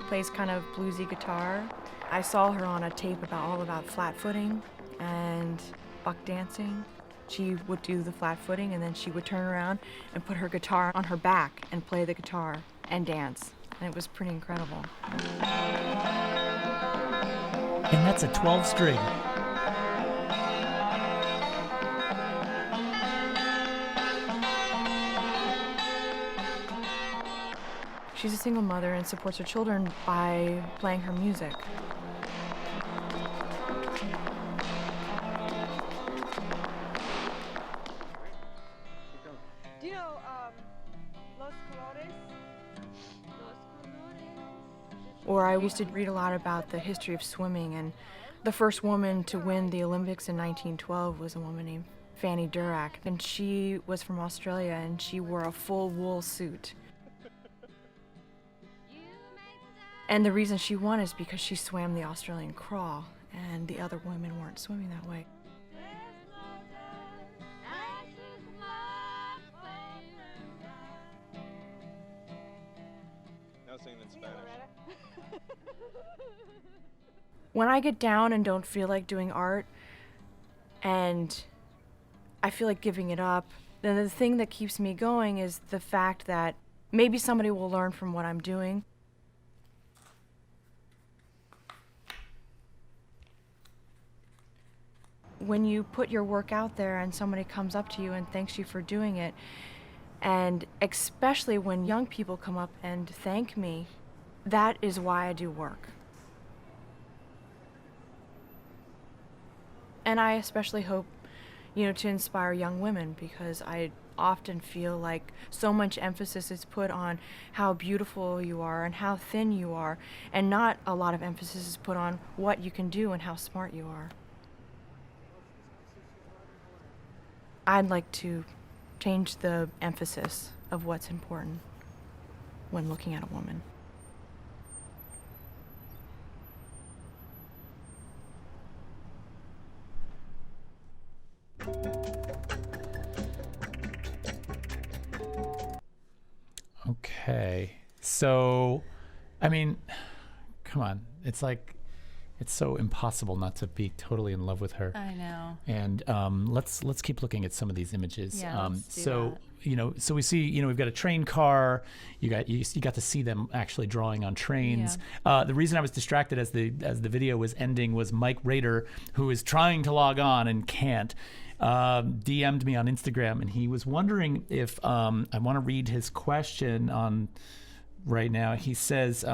plays kind of bluesy guitar. I saw her on a tape all about flat footing and buck dancing. She would do the flat footing and then she would turn around and put her guitar on her back and play the guitar and dance. And it was pretty incredible. And that's a 12-string. She's a single mother and supports her children by playing her music. Do you know Los Colores? Or I used to read a lot about the history of swimming, and the first woman to win the Olympics in 1912 was a woman named Fanny Durack, and she was from Australia and she wore a full wool suit. And the reason she won is because she swam the Australian crawl, and the other women weren't swimming that way. Now sing in Spanish. When I get down and don't feel like doing art, and I feel like giving it up, then the thing that keeps me going is the fact that maybe somebody will learn from what I'm doing. When you put your work out there and somebody comes up to you and thanks you for doing it, and especially when young people come up and thank me, that is why I do work. And I especially hope, you know, to inspire young women, because I often feel like so much emphasis is put on how beautiful you are and how thin you are, and not a lot of emphasis is put on what you can do and how smart you are. I'd like to change the emphasis of what's important when looking at a woman. Okay. So, I mean, come on. It's like, it's so impossible not to be totally in love with her. I know. And let's keep looking at some of these images. Yeah, let's do so that. you know, so we see, you know, we've got a train car. You got to see them actually drawing on trains. Yeah. The reason I was distracted as the video was ending was Mike Rader, who is trying to log on and can't. DM'd me on Instagram, and he was wondering if I want to read his question on right now. He says.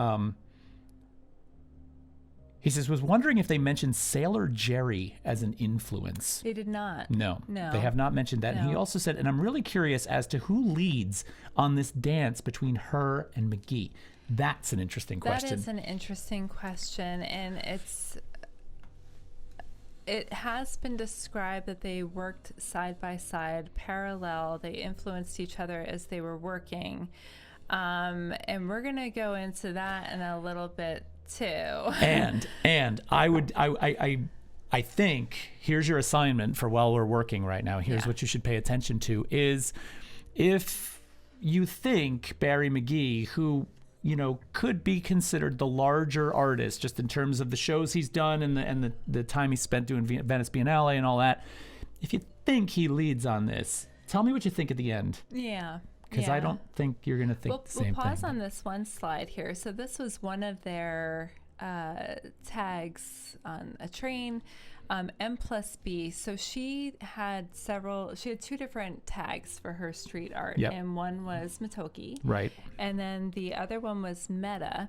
He says, was wondering if they mentioned Sailor Jerry as an influence. They did not. No, they have not mentioned that. No. And he also said, and I'm really curious as to who leads on this dance between her and McGee. That's an interesting question. That is an interesting question, and it has been described that they worked side by side, parallel. They influenced each other as they were working. And we're going to go into that in a little bit too. and I think here's your assignment for while we're working right now. Here's what you should pay attention to is if you think Barry McGee, who, you know, could be considered the larger artist just in terms of the shows he's done and the time he spent doing Venice Biennale and all that, if you think he leads on this, tell me what you think at the end. Yeah. Because I don't think you're going to think the same thing. We'll pause on this one slide here. So this was one of their tags on a train, M+B. So she had two different tags for her street art. Yep. And one was Matoki. Right. And then the other one was Meta.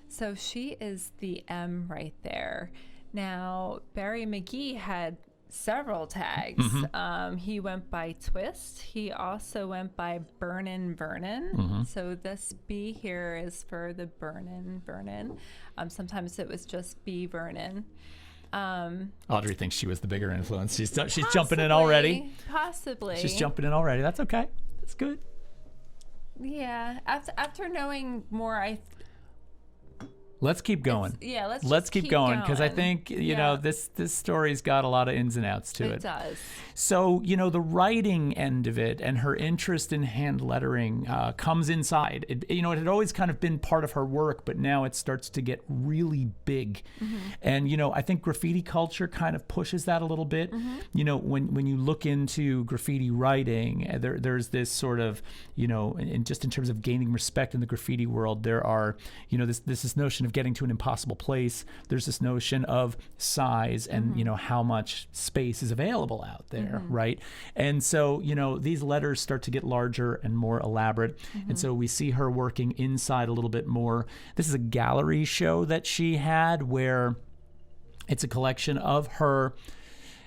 So she is the M right there. Now, Barry McGee had several tags. He went by Twist. He also went by Burnin' Vernon. So this B here is for the Burnin' Vernon. Sometimes it was just B Vernon. Audrey thinks she was the bigger influence. She's jumping in already. Possibly. She's jumping in already. That's okay. That's good. Yeah. After knowing more, Let's keep going. Let's keep going, because I think you know this story's got a lot of ins and outs to it. It does. So the writing end of it and her interest in hand lettering comes inside. It had always kind of been part of her work, but now it starts to get really big. And I think graffiti culture kind of pushes that a little bit. When you look into graffiti writing, there's this sort of and just in terms of gaining respect in the graffiti world, there are this notion of getting to an impossible place. There's this notion of size and how much space is available out there, right? And so these letters start to get larger and more elaborate, and so we see her working inside a little bit more. This is a gallery show that she had where it's a collection of her.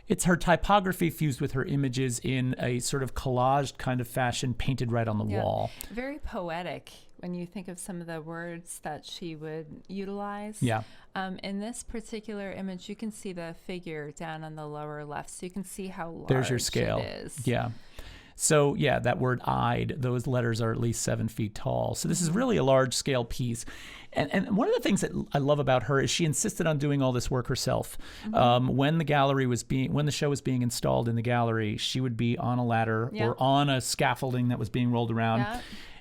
It's her typography fused with her images in a sort of collaged kind of fashion, painted right on the wall. Very poetic when you think of some of the words that she would utilize. Yeah. In this particular image, you can see the figure down on the lower left, so you can see how large there's your scale. It is. Yeah. So yeah, that word "eyed," those letters are at least 7 feet tall. So this is really a large scale piece. And one of the things that I love about her is she insisted on doing all this work herself. When the show was being installed in the gallery, she would be on a ladder or on a scaffolding that was being rolled around.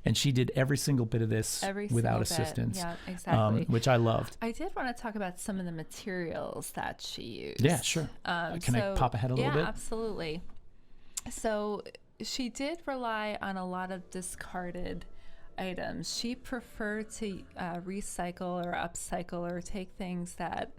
And she did every single bit of this without assistance. Yeah, exactly. Which I loved. I did want to talk about some of the materials that she used. Yeah, sure. Can I pop ahead a little bit? Yeah, absolutely. So she did rely on a lot of discarded items. She preferred to recycle or upcycle or take things that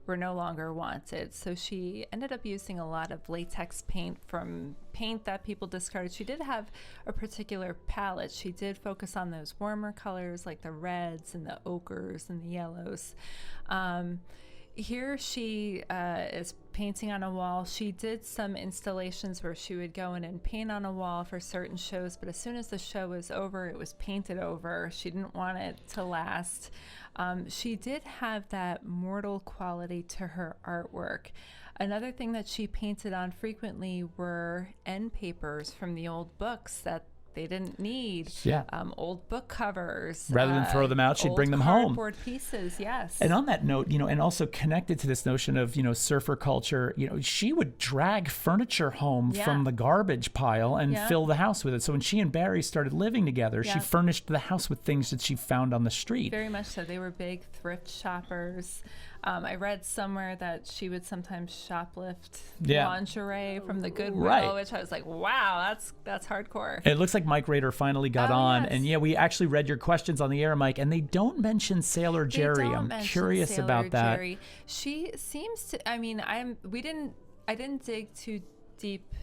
were no longer wanted. So she ended up using a lot of latex paint from paint that people discarded. She did have a particular palette. She did focus on those warmer colors like the reds and the ochres and the yellows. Here she is painting on a wall. She did some installations where she would go in and paint on a wall for certain shows, but as soon as the show was over, it was painted over. She didn't want it to last. She did have that mortal quality to her artwork. Another thing that she painted on frequently were end papers from the old books that they didn't need. Old book covers. Rather than throw them out, she'd bring them home. Cardboard pieces, yes. And on that note, and also connected to this notion of, surfer culture, she would drag furniture home from the garbage pile and fill the house with it. So when she and Barry started living together, she furnished the house with things that she found on the street. Very much so. They were big thrift shoppers. I read somewhere that she would sometimes shoplift lingerie from the Goodwill, which I was like, wow, that's hardcore. It looks like Mike Rader finally got on. Yes. And we actually read your questions on the air, Mike, and they don't mention Sailor Jerry. I'm curious about that. Jerry. She seems to, I didn't dig too deep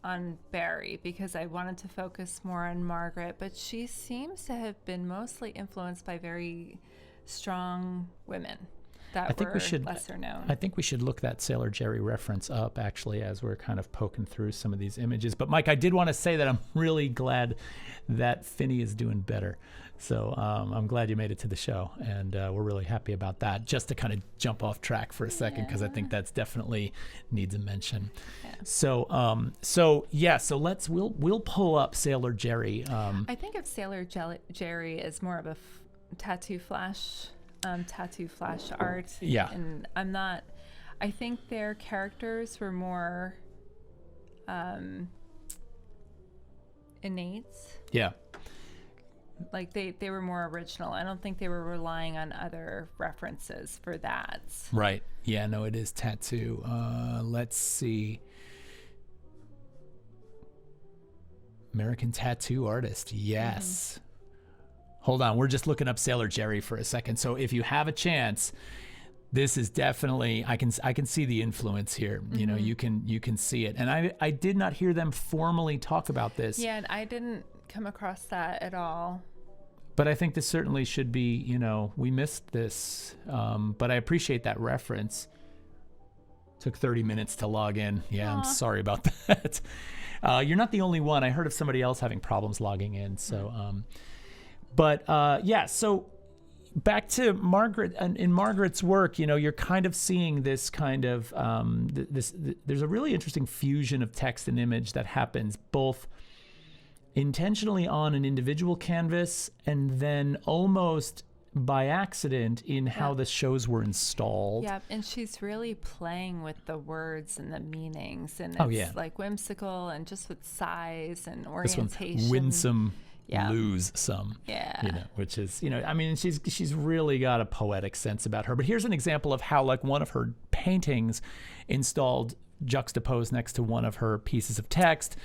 on Barry because I wanted to focus more on Margaret, but she seems to have been mostly influenced by very strong women. I think we should lesser known. I think we should look that Sailor Jerry reference up actually as we're kind of poking through some of these images. But Mike, I did want to say that I'm really glad that Finney is doing better. So I'm glad you made it to the show, and we're really happy about that. Just to kind of jump off track for a second, because I think that's definitely needs a mention. Yeah. So we'll pull up Sailor Jerry. I think of Sailor Jerry as more of a tattoo flash art. Yeah. And I think their characters were more innate. Yeah. Like they were more original. I don't think they were relying on other references for that. Right. Yeah, no, it is tattoo. Let's see. American tattoo artist. Yes. Hold on, we're just looking up Sailor Jerry for a second. So if you have a chance, this is definitely I can see the influence here. You can see it. And I did not hear them formally talk about this. Yeah, and I didn't come across that at all. But I think this certainly should be, we missed this. But I appreciate that reference. Took 30 minutes to log in. Yeah, I'm Aw. sorry about that. You're not the only one. I heard of somebody else having problems logging in. So, yeah, so back to Margaret, and in Margaret's work, you're kind of seeing this kind of, there's a really interesting fusion of text and image that happens both intentionally on an individual canvas and then almost by accident in how the shows were installed. Yeah, and she's really playing with the words and the meanings, and it's like whimsical and just with size and orientation. This one's winsome, Yeah. lose some. Yeah. Which is, I mean, she's really got a poetic sense about her. But here's an example of how, like, one of her paintings installed juxtaposed next to one of her pieces of text,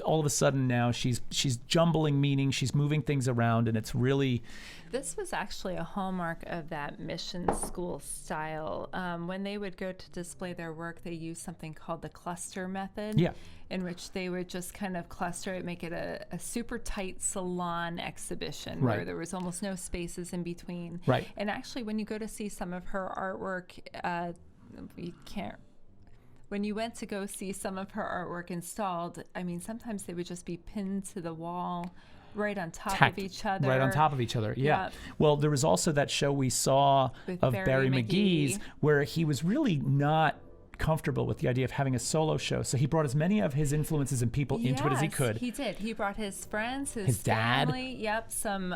all of a sudden now she's jumbling meaning, she's moving things around, and it's really... This was actually a hallmark of that mission school style. When they would go to display their work, they used something called the cluster method, in which they would just kind of cluster it, make it a super tight salon exhibition where there was almost no spaces in between. Right. And actually, when you go to see some of her artwork, when you went to go see some of her artwork installed, I mean, sometimes they would just be pinned to the wall right on top of each other. Right on top of each other, yeah. Well, there was also that show we saw with of Barry McGee's where he was really not comfortable with the idea of having a solo show. So he brought as many of his influences and people into it as he could. He did. He brought his friends, his dad. family, some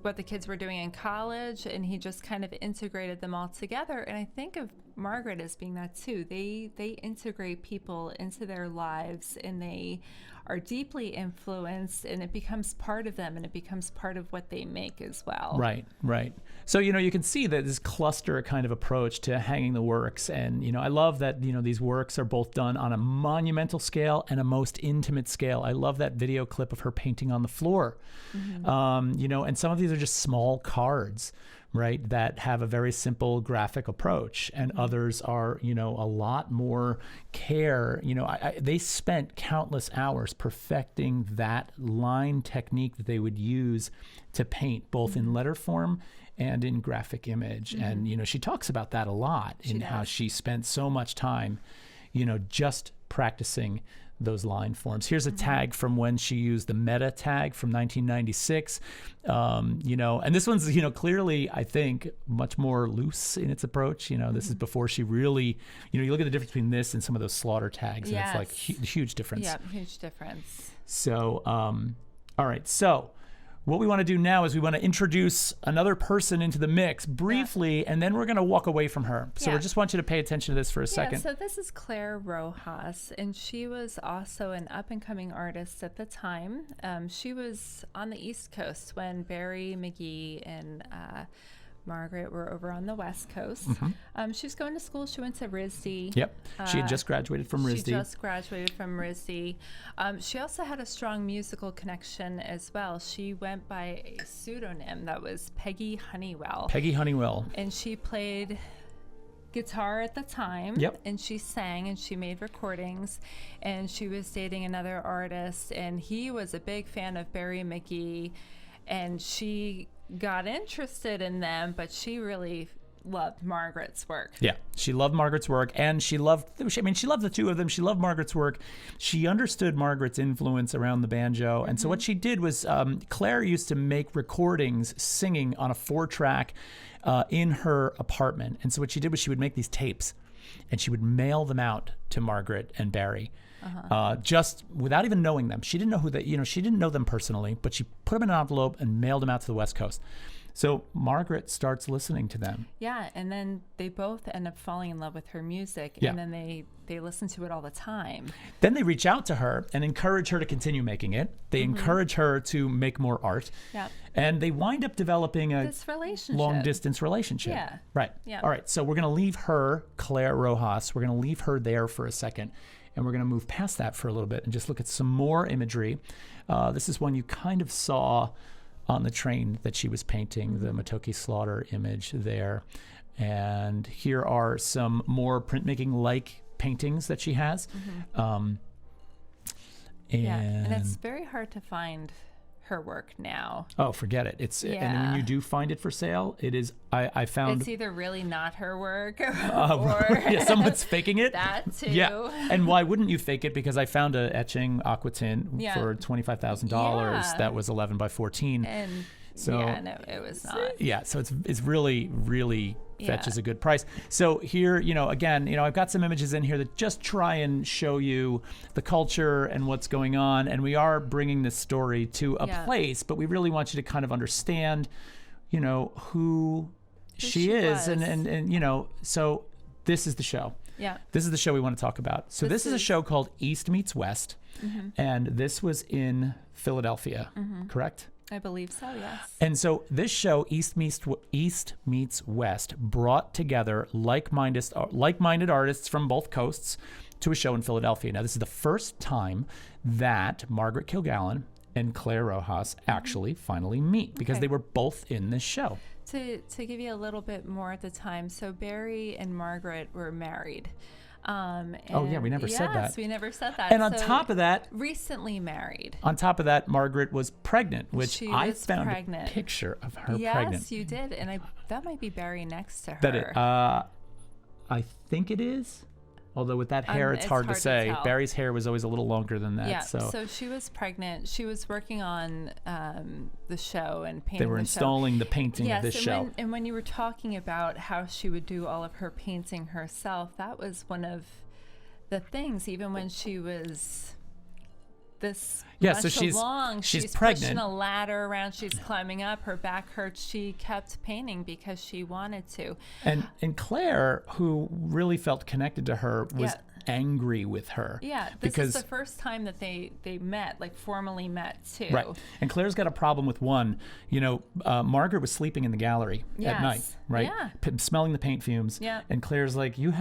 what the kids were doing in college, and he just kind of integrated them all together. And I think of Margaret as being that too. They integrate people into their lives, and they are deeply influenced, and it becomes part of them, and it becomes part of what they make as well. Right. So, you can see that this cluster kind of approach to hanging the works. And, I love that, these works are both done on a monumental scale and a most intimate scale. I love that video clip of her painting on the floor. And some of these are just small cards, right, that have a very simple graphic approach, and others are, a lot more care. They spent countless hours perfecting that line technique that they would use to paint, both in letter form and in graphic image. And, she talks about that a lot how she spent so much time, just practicing those line forms. Here's a tag from when she used the meta tag from 1996. And this one's, clearly, I think, much more loose in its approach. This is before she really, you look at the difference between this and some of those slaughter tags, and it's like huge difference. Yeah, huge difference. So, all right. So what we want to do now is we want to introduce another person into the mix briefly, and then we're going to walk away from her. So we just want you to pay attention to this for a second. So this is Claire Rojas, and she was also an up-and-coming artist at the time. She was on the East Coast when Barry McGee and Margaret were over on the West Coast. She was going to school. She went to RISD. Yep. She had just graduated from RISD. She also had a strong musical connection as well. She went by a pseudonym that was Peggy Honeywell. And she played guitar at the time. And she sang and she made recordings, and she was dating another artist, and he was a big fan of Barry McGee, and she got interested in them, but she really loved Margaret's work. Yeah, she loved Margaret's work, and she loved the two of them. She loved Margaret's work. She understood Margaret's influence around the banjo, and so what she did was, Claire used to make recordings singing on a 4-track in her apartment. And so what she did was she would make these tapes, and she would mail them out to Margaret and Barry. Just without even knowing them. She didn't know she didn't know them personally, but she put them in an envelope and mailed them out to the West Coast. So Margaret starts listening to them. Yeah, and then they both end up falling in love with her music, and then they listen to it all the time. Then they reach out to her and encourage her to continue making it. They encourage her to make more art. And they wind up developing this long-distance relationship. Right. All right, so we're going to leave her, Claire Rojas, we're going to leave her there for a second. And we're going to move past that for a little bit and just look at some more imagery. This is one you kind of saw on the train that she was painting, the Matoki Slaughter image there. And here are some more printmaking-like paintings that she has. And it's very hard to find her work now. Oh, forget it. And when Yeah. you do find it for sale, it is, I found. It's either really not her work or yeah, someone's faking it. that too. Yeah. And why wouldn't you fake it? Because I found a etching aquatint Yeah. for $25,000 Yeah. that was 11 by 14. And So- yeah, no, it was not. Yeah, so it's really, really fetches Yeah. a good price. So here, again, I've got some images in here that just try and show you the culture and what's going on. And we are bringing this story to a Yeah. place, but we really want you to kind of understand, who she is. was. And so this is the show. Yeah. This is the show we want to talk about. So this is a show called East Meets West. And this was in Philadelphia, correct? I believe so, yes. And so this show, East Meets West, brought together like-minded artists from both coasts to a show in Philadelphia. Now, this is the first time that Margaret Kilgallen and Claire Rojas actually finally meet because Okay. they were both in this show. To give you a little bit more at the time, so Barry and Margaret were married. Oh, yeah, we never said that. Yes, we never said that. And on So, top of that, recently married. Margaret was pregnant, which She I was found pregnant. a picture of her Yes, pregnant. you did, and that might be Barry next to her. I think it is. Although with that hair, it's hard to say. tell. Barry's hair was always a little longer than that. Yeah, So she was pregnant. She was working on the show and painting they were the installing the painting show. of this Yes, show. and when you were talking about how she would do all of her painting herself, that was one of the things, even when she was this much so she's along, pregnant. pushing a ladder around, she's climbing up, her back hurts, she kept painting because she wanted to. And Claire, who really felt connected to her, was Yeah. angry with her. Yeah, this because is the first time that they met, like formally met too. Right. And Claire's got a problem with one. Margaret was sleeping in the gallery at night, Yes. right? Yeah. Smelling the paint fumes. Yeah. And Claire's like, you're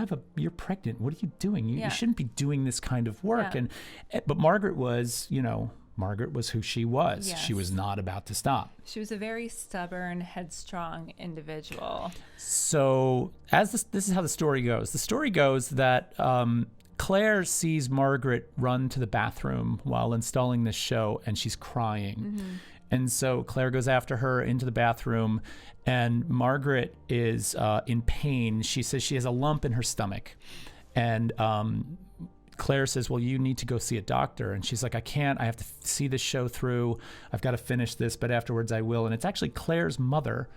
pregnant. What are you doing? You Yeah. shouldn't be doing this kind of work. Yeah. But Margaret was, Margaret was who she was. She Yes. was not about to stop. She was a very stubborn, headstrong individual. So this is how the story goes. The story goes that Claire sees Margaret run to the bathroom while installing this show, and she's crying. And so Claire goes after her into the bathroom, and Margaret is in pain. She says she has a lump in her stomach. And Claire says, well, you need to go see a doctor. And she's like, I can't. I have to see this show through. I've got to finish this, but afterwards I will. And it's actually Claire's mother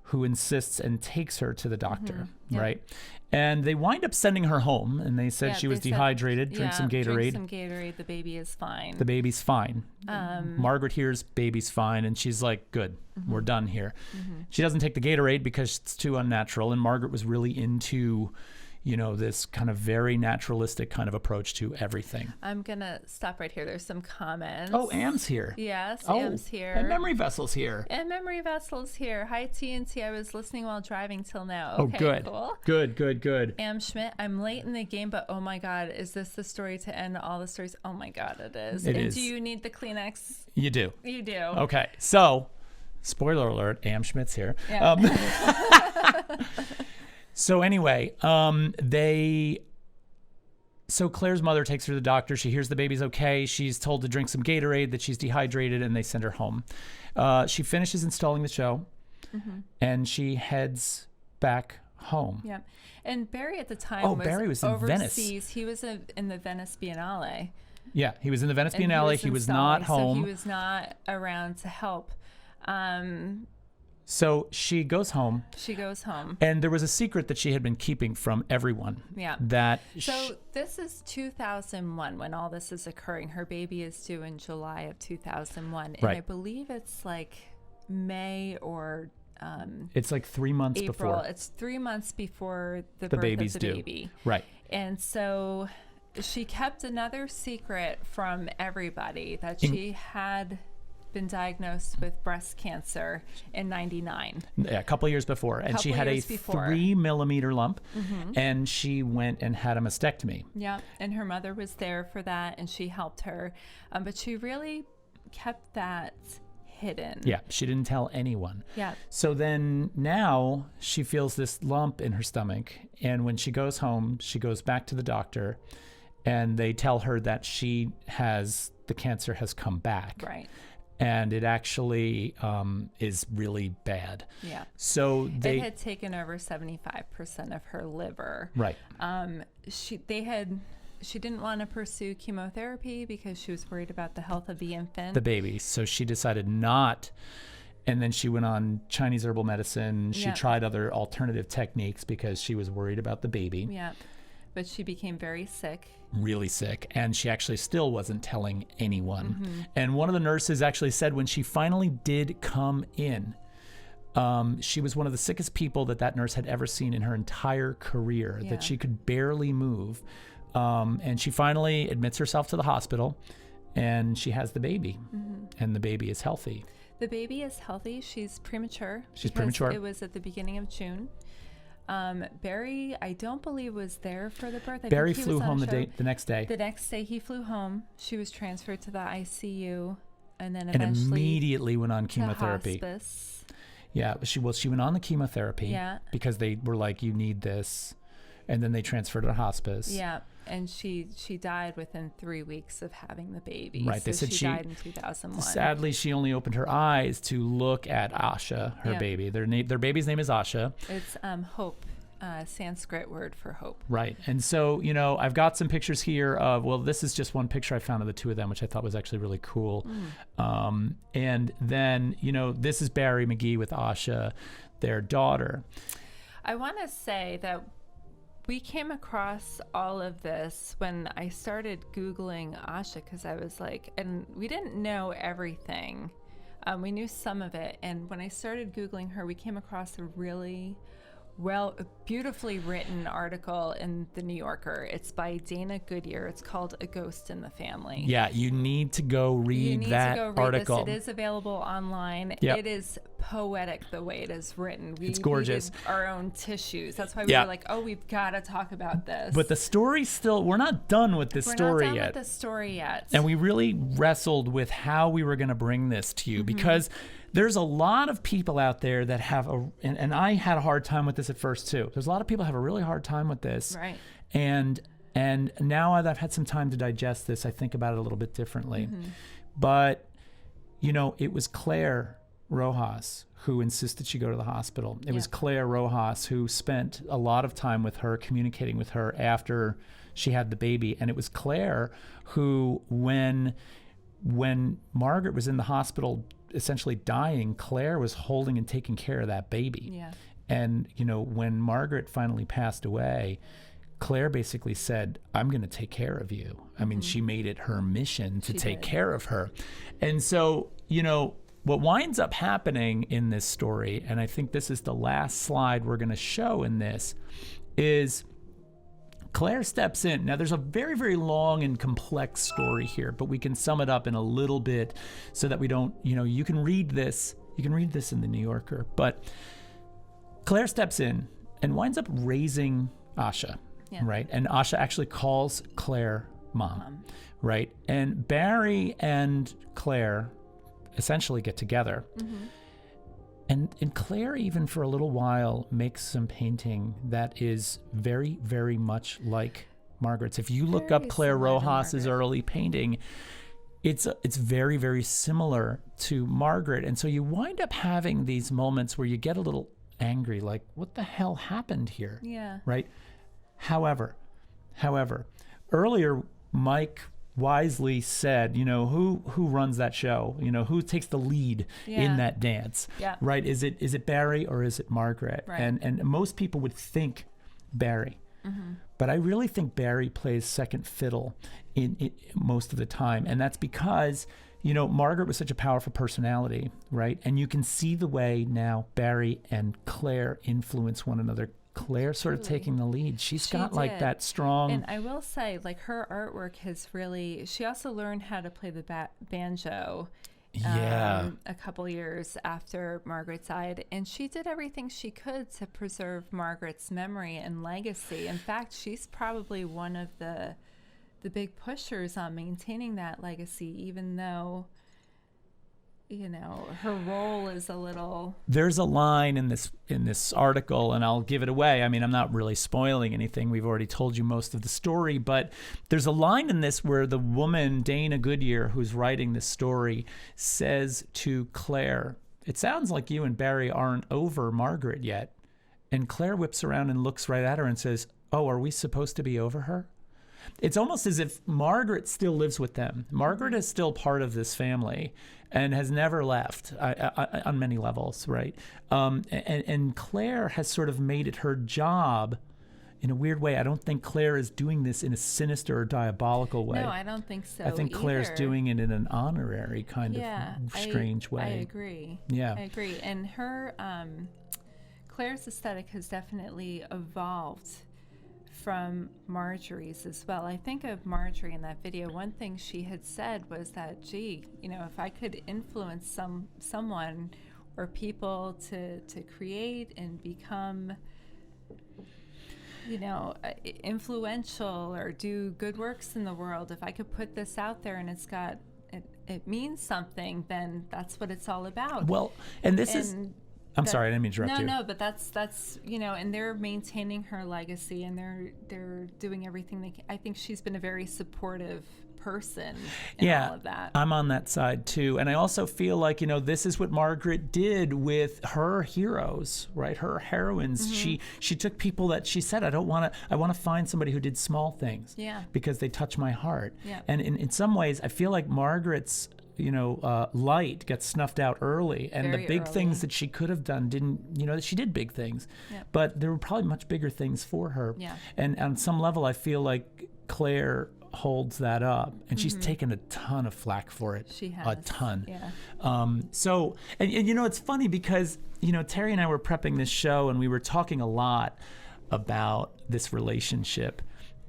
who insists and takes her to the doctor, Yeah. right? And they wind up sending her home, and they said Yeah, she was they said, dehydrated. Drink some Gatorade. Drink some Gatorade. The baby is fine. The baby's fine. Margaret hears baby's fine, and she's like, good, we're done here. She doesn't take the Gatorade because it's too unnatural, and Margaret was really into, this kind of very naturalistic kind of approach to everything. I'm going to stop right here. There's some comments. Oh, Am's here. Yes, Oh, Am's here. and Memory Vessel's here. And Memory Vessel's here. Hi, TNT. I was listening while driving till now. Oh, Okay, good. cool. Good. Am Schmidt, I'm late in the game, but oh my God, is this the story to end all the stories? Oh my God, it is. It and is. do you need the Kleenex? You do. You do. Okay, so spoiler alert, Am Schmidt's here. Yeah. So anyway, so Claire's mother takes her to the doctor. She hears the baby's okay. She's told to drink some Gatorade, that she's dehydrated, and they send her home. She finishes installing the show, and she heads back home. Yeah. And Barry at the time Barry was in Venice. overseas. He was in the Venice Biennale. Yeah, he was in the Venice And Biennale. He was not installing, home. So he was not around to help. So she goes home, She goes home. and there was a secret that she had been keeping from everyone. Yeah. That So this is 2001 when all this is occurring. Her baby is due in July of 2001. And Right. I believe it's like May or it's like 3 months April. before It's 3 months before the the birth baby's of the due. baby. Right. And so she kept another secret from everybody that she had been diagnosed with breast cancer in 99. Yeah, a couple of years before, and she Couple had a years before. 3 millimeter lump, and she went and had a mastectomy. Yeah, and her mother was there for that, and she helped her. But she really kept that hidden. Yeah, she didn't tell anyone. Yeah. So then now she feels this lump in her stomach, and when she goes home, she goes back to the doctor, and they tell her that the cancer has come back. Right. and it actually is really bad. Yeah. So It had taken over 75% of her liver. right. She didn't want to pursue chemotherapy because she was worried about the health of the infant. The baby. So she decided not. And then she went on Chinese herbal medicine. She Yeah. tried other alternative techniques because she was worried about the baby. Yeah. But she became very sick. Really sick. And she actually still wasn't telling anyone. Mm-hmm. And one of the nurses actually said when she finally did come in, she was one of the sickest people that nurse had ever seen in her entire career, Yeah. that she could barely move. And she finally admits herself to the hospital, and she has the baby, and the baby is healthy. The baby is healthy. She's premature. She's because premature. It was at the beginning of June. Barry, I don't believe, was there for the birth. Barry think he flew was on home a the show. next day, The next day he flew home. She was transferred to the ICU, and then and eventually immediately went on to chemotherapy. hospice. Yeah, she went on the chemotherapy Yeah. because they were like, you need this, and then they transferred her to hospice. Yeah, and she died within 3 weeks of having the baby. Right, they So said she died in 2001. Sadly, she only opened her eyes to look at Asha, her Yeah. baby. Their baby's name is Asha. It's hope, Sanskrit word for hope. Right. And so, I've got some pictures here of, this is just one picture I found of the two of them, which I thought was actually really cool. And then, this is Barry McGee with Asha, their daughter. I want to say that we came across all of this when I started Googling Asha, because I was like, and we didn't know everything. We knew some of it. And when I started Googling her, we came across a really beautifully written article in the New Yorker. It's by Dana Goodyear. It's called A Ghost in the Family. Yeah, you need to go read You need that to go read article. this. It is available online. Yep. It is poetic the way it is written. It's gorgeous. needed our own tissues. That's why we Yeah. were like, we've got to talk about this. But the story's still, we're not done with this we're story not done yet. with the story yet. And we really wrestled with how we were going to bring this to you Mm-hmm. because there's a lot of people out there that have and I had a hard time with this at first too. There's a lot of people have a really hard time with this. Right. And now that I've had some time to digest this, I think about it a little bit differently. Mm-hmm. But, it was Claire Rojas who insisted she go to the hospital. It was Claire Rojas who spent a lot of time with her, communicating with her after she had the baby. And it was Claire who, when Margaret was in the hospital essentially dying, Claire was holding and taking care of that baby. Yeah. And, when Margaret finally passed away, Claire basically said, I'm going to take care of you. I mean, she made it her mission to She take did. care of her. And so, what winds up happening in this story, and I think this is the last slide we're going to show in this, is Claire steps in. Now, there's a very, very long and complex story here, but we can sum it up in a little bit so that we don't, you can read this. You can read this in the New Yorker. But Claire steps in and winds up raising Asha, right? And Asha actually calls Claire mom, right? And Barry and Claire essentially get together. And Claire, even for a little while, makes some painting that is very, very much like Margaret's. If you look up Very Claire similar to Rojas's Margaret. early painting, it's very, very similar to Margaret. And so you wind up having these moments where you get a little angry, like, what the hell happened here? Yeah. Right? However, earlier, Mike wisely said, who runs that show? Who takes the lead in Yeah. that dance? Yeah. Right? Is it Barry or is it Margaret? Right. And most people would think Barry. But I really think Barry plays second fiddle in most of the time. And that's because, Margaret was such a powerful personality, right? And you can see the way now Barry and Claire influence one another. Claire sort of Truly. taking the lead. She's She got like did. that strong. And I will say, her artwork has really, she also learned how to play the banjo Yeah. a couple years after Margaret died. And she did everything she could to preserve Margaret's memory and legacy. In fact, she's probably one of the big pushers on maintaining that legacy, even though her role is a little. There's a line in this article, and I'll give it away. I mean, I'm not really spoiling anything. We've already told you most of the story, but there's a line in this where the woman, Dana Goodyear, who's writing this story, says to Claire, "It sounds like you and Barry aren't over Margaret yet." And Claire whips around and looks right at her and says, "Oh, are we supposed to be over her?" It's almost as if Margaret still lives with them. Margaret is still part of this family and has never left on many levels, right? And Claire has sort of made it her job in a weird way. I don't think Claire is doing this in a sinister or diabolical way. No, I don't think so. I think Claire's doing it in an honorary kind of strange way. I agree. Yeah. I agree. And her, Claire's aesthetic has definitely evolved from Marjorie's as well. I think of Marjorie in that video. One thing she had said was that, gee, if I could influence someone or people to create and become, influential or do good works in the world, if I could put this out there and it means something, then that's what it's all about. Well, and this is... I'm sorry, I didn't mean to interrupt you. No, but that's and they're maintaining her legacy, and they're doing everything they can. I think she's been a very supportive person in all of that. I'm on that side too. And I also feel like, this is what Margaret did with her heroes, right? Her heroines. Mm-hmm. She took people that she said, I want to find somebody who did small things because they touch my heart. Yeah. And in some ways, I feel like Margaret's light gets snuffed out early, and Very the big early. things that she could have done didn't. She did big things, but there were probably much bigger things for her. Yeah. And on some level, I feel like Claire holds that up, and she's taken a ton of flack for it. She has a ton. Yeah. So it's funny because Terry and I were prepping this show, and we were talking a lot about this relationship,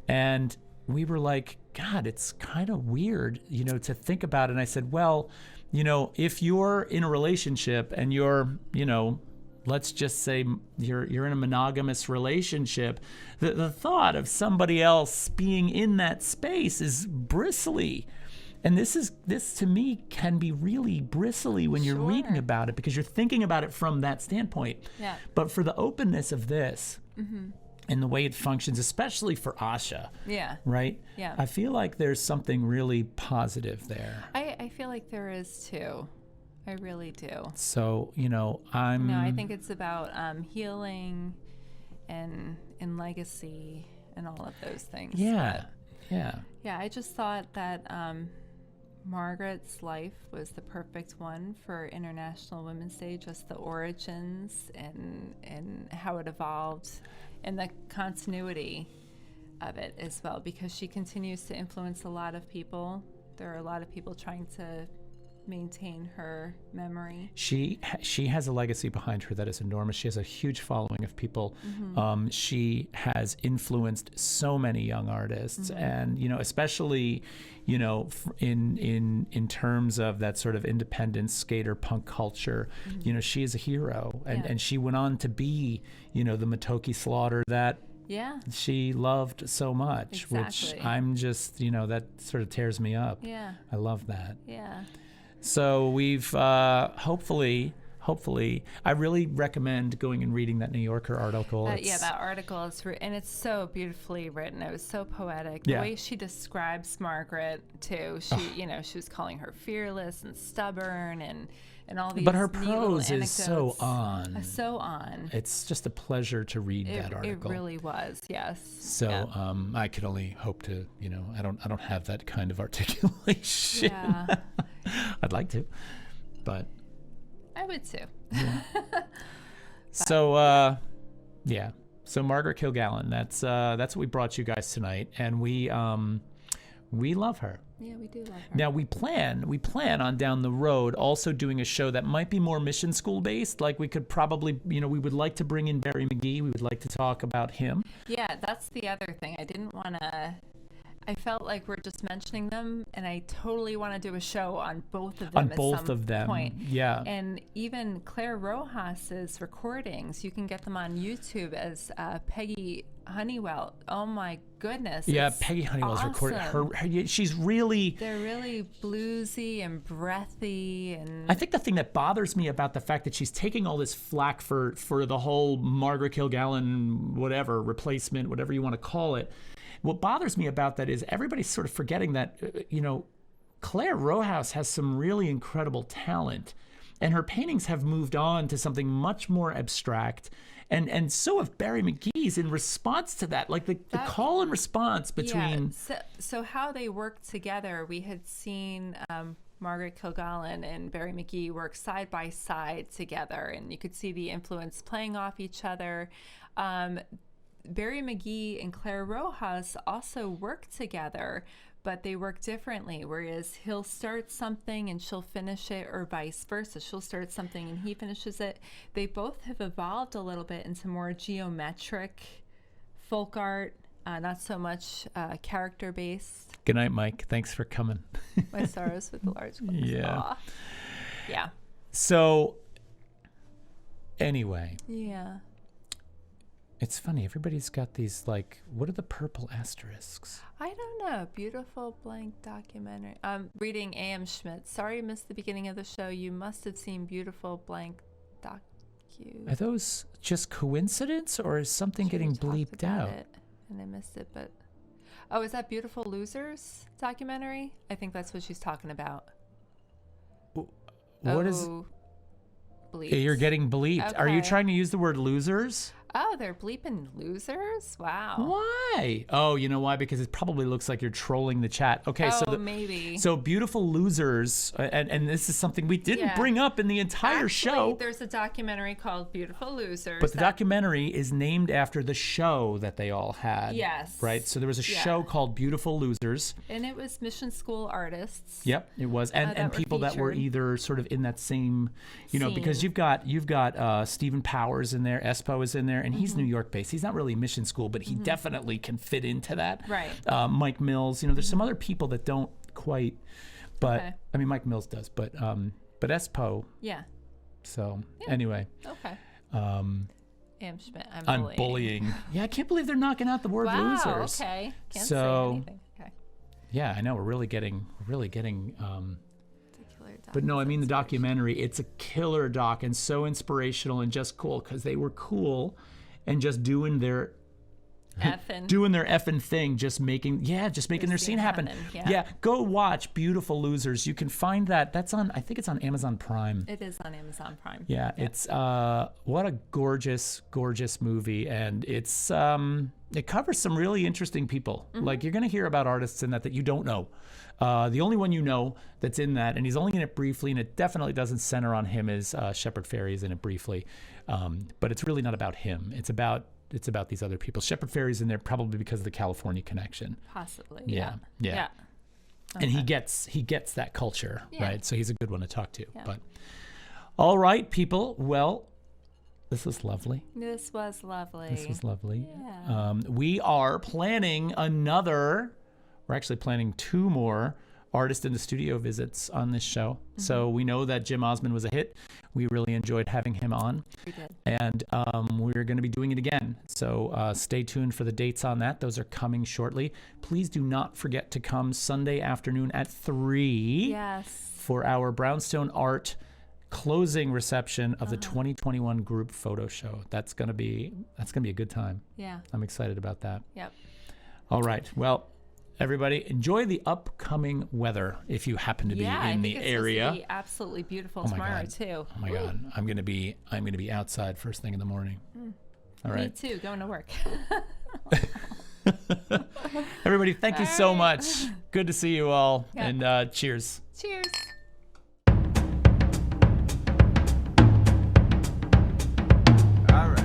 and we were like, God, it's kind of weird, to think about it. And I said, well, if you're in a relationship and you're, let's just say you're in a monogamous relationship, the thought of somebody else being in that space is bristly. And this to me can be really bristly when you're reading about it, because you're thinking about it from that standpoint. Yeah. But for the openness of this, and the way it functions, especially for Asha. Yeah. Right? Yeah. I feel like there's something really positive there. I feel like there is too. I really do. So, I think it's about healing and legacy and all of those things. Yeah. Yeah. Yeah, I just thought that Margaret's life was the perfect one for International Women's Day, just the origins and how it evolved, and the continuity of it as well, because she continues to influence a lot of people. There are a lot of people trying to maintain her memory. She has a legacy behind her that is enormous. She has a huge following of people. She has influenced so many young artists, and especially in terms of that sort of independent skater punk culture. She is a hero, and she went on to be the Matoki Slaughter that she loved so much. Which I'm just that sort of tears me up. I love that. So we've hopefully, I really recommend going and reading that New Yorker article. That article is and it's so beautifully written. It was so poetic. The way she describes Margaret too. She, she was calling her fearless and stubborn and all these. But her neat prose little is so on. So on. It's just a pleasure to read that article. It really was. Yes. So I could only hope to. I don't have that kind of articulation. Yeah. I'd like to, but I would too. Yeah. So so Margaret Kilgallen, that's what we brought you guys tonight, and we love her. Yeah, we do love her. Now we plan on down the road also doing a show that might be more mission school based. Like we could probably, we would like to bring in Barry McGee. We would like to talk about him. Yeah, that's the other thing. I didn't want to. I felt like we're just mentioning them, and I totally want to do a show on both of them at some point. Yeah. And even Claire Rojas's recordings, you can get them on YouTube as Peggy Honeywell. Oh my goodness. Yeah, it's Peggy Honeywell's recorded awesome. She's really. They're really bluesy and breathy, and I think the thing that bothers me about the fact that she's taking all this flack for the whole Margaret Kilgallen, whatever, replacement, whatever you want to call it, what bothers me about that is everybody's sort of forgetting that, Claire Rojas has some really incredible talent, and her paintings have moved on to something much more abstract. And so have Barry McGee's in response to that, like the call and response between. Yeah. So how they work together, we had seen Margaret Kilgallen and Barry McGee work side by side together, and you could see the influence playing off each other. Barry McGee and Claire Rojas also work together, but they work differently, whereas he'll start something and she'll finish it, or vice versa. She'll start something and he finishes it. They both have evolved a little bit into more geometric folk art, not so much character-based. Good night, Mike. Thanks for coming. My sorrows with the large glass. Yeah. Aw. Yeah. So, anyway. Yeah. It's funny. Everybody's got these, like, what are the purple asterisks? I don't know. Beautiful blank documentary. I'm reading A.M. Schmidt. Sorry, missed the beginning of the show. You must have seen beautiful blank docu. Are those just coincidence, or is something getting bleeped out? And I missed it, but is that Beautiful Losers documentary? I think that's what she's talking about. What is? Bleeps. You're getting bleeped. Are you Okay. trying to use the word losers? Oh, they're bleeping losers? Wow. Why? Oh, you know why? Because it probably looks like you're trolling the chat. Okay, maybe. So Beautiful Losers, and this is something we didn't bring up in the entire show. There's a documentary called Beautiful Losers. But the documentary is named after the show that they all had. Yes. Right? So there was a show called Beautiful Losers. And it was mission school artists. Yep, it was. And people that were either sort of in that same, because you've got Stephen Powers in there, Espo is in there, and he's New York based. He's not really mission school, but he definitely can fit into that. Right. Mike Mills, there's some other people that don't quite, but I mean, Mike Mills does, but Espo. Yeah. So anyway. Okay. A.M. Schmidt. I'm bullying. Yeah, I can't believe they're knocking out the word losers. Okay. Can't so, say anything. Okay. Yeah, I know. We're really getting. But no, I mean the documentary. It's a killer doc and so inspirational and just cool because they were cool and just doing their effing thing, just making their scene happen. Yeah, go watch Beautiful Losers. You can find that. I think it's on Amazon Prime. It is on Amazon Prime. Yeah, it's what a gorgeous, gorgeous movie, and it's it covers some really interesting people. Like you're gonna hear about artists in that you don't know. The only one that's in that, and he's only in it briefly, and it definitely doesn't center on him, is Shepard Fairey is in it briefly. But it's really not about him. It's about these other people. Shepard Fairey's in there probably because of the California connection. Possibly. Yeah. Okay. And he gets that culture, right? So he's a good one to talk to. Yeah. But all right, people. Well, this was lovely. This was lovely. Yeah. We are planning we're actually planning 2 more artist in the studio visits on this show. So we know that Jim Osmond was a hit. We really enjoyed having him on. We did. And we're going to be doing it again. So stay tuned for the dates on that. Those are coming shortly. Please do not forget to come Sunday afternoon at 3 for our Brownstone Art closing reception of the 2021 group photo show. That's going to be a good time. Yeah. I'm excited about that. Yep. All right. Well, everybody, enjoy the upcoming weather if you happen to be in the area. It's absolutely beautiful tomorrow too. Oh my God, I'm gonna be outside first thing in the morning. All right. Me too. Going to work. Everybody, thank you so much. Good to see you all, and cheers. Cheers. All right.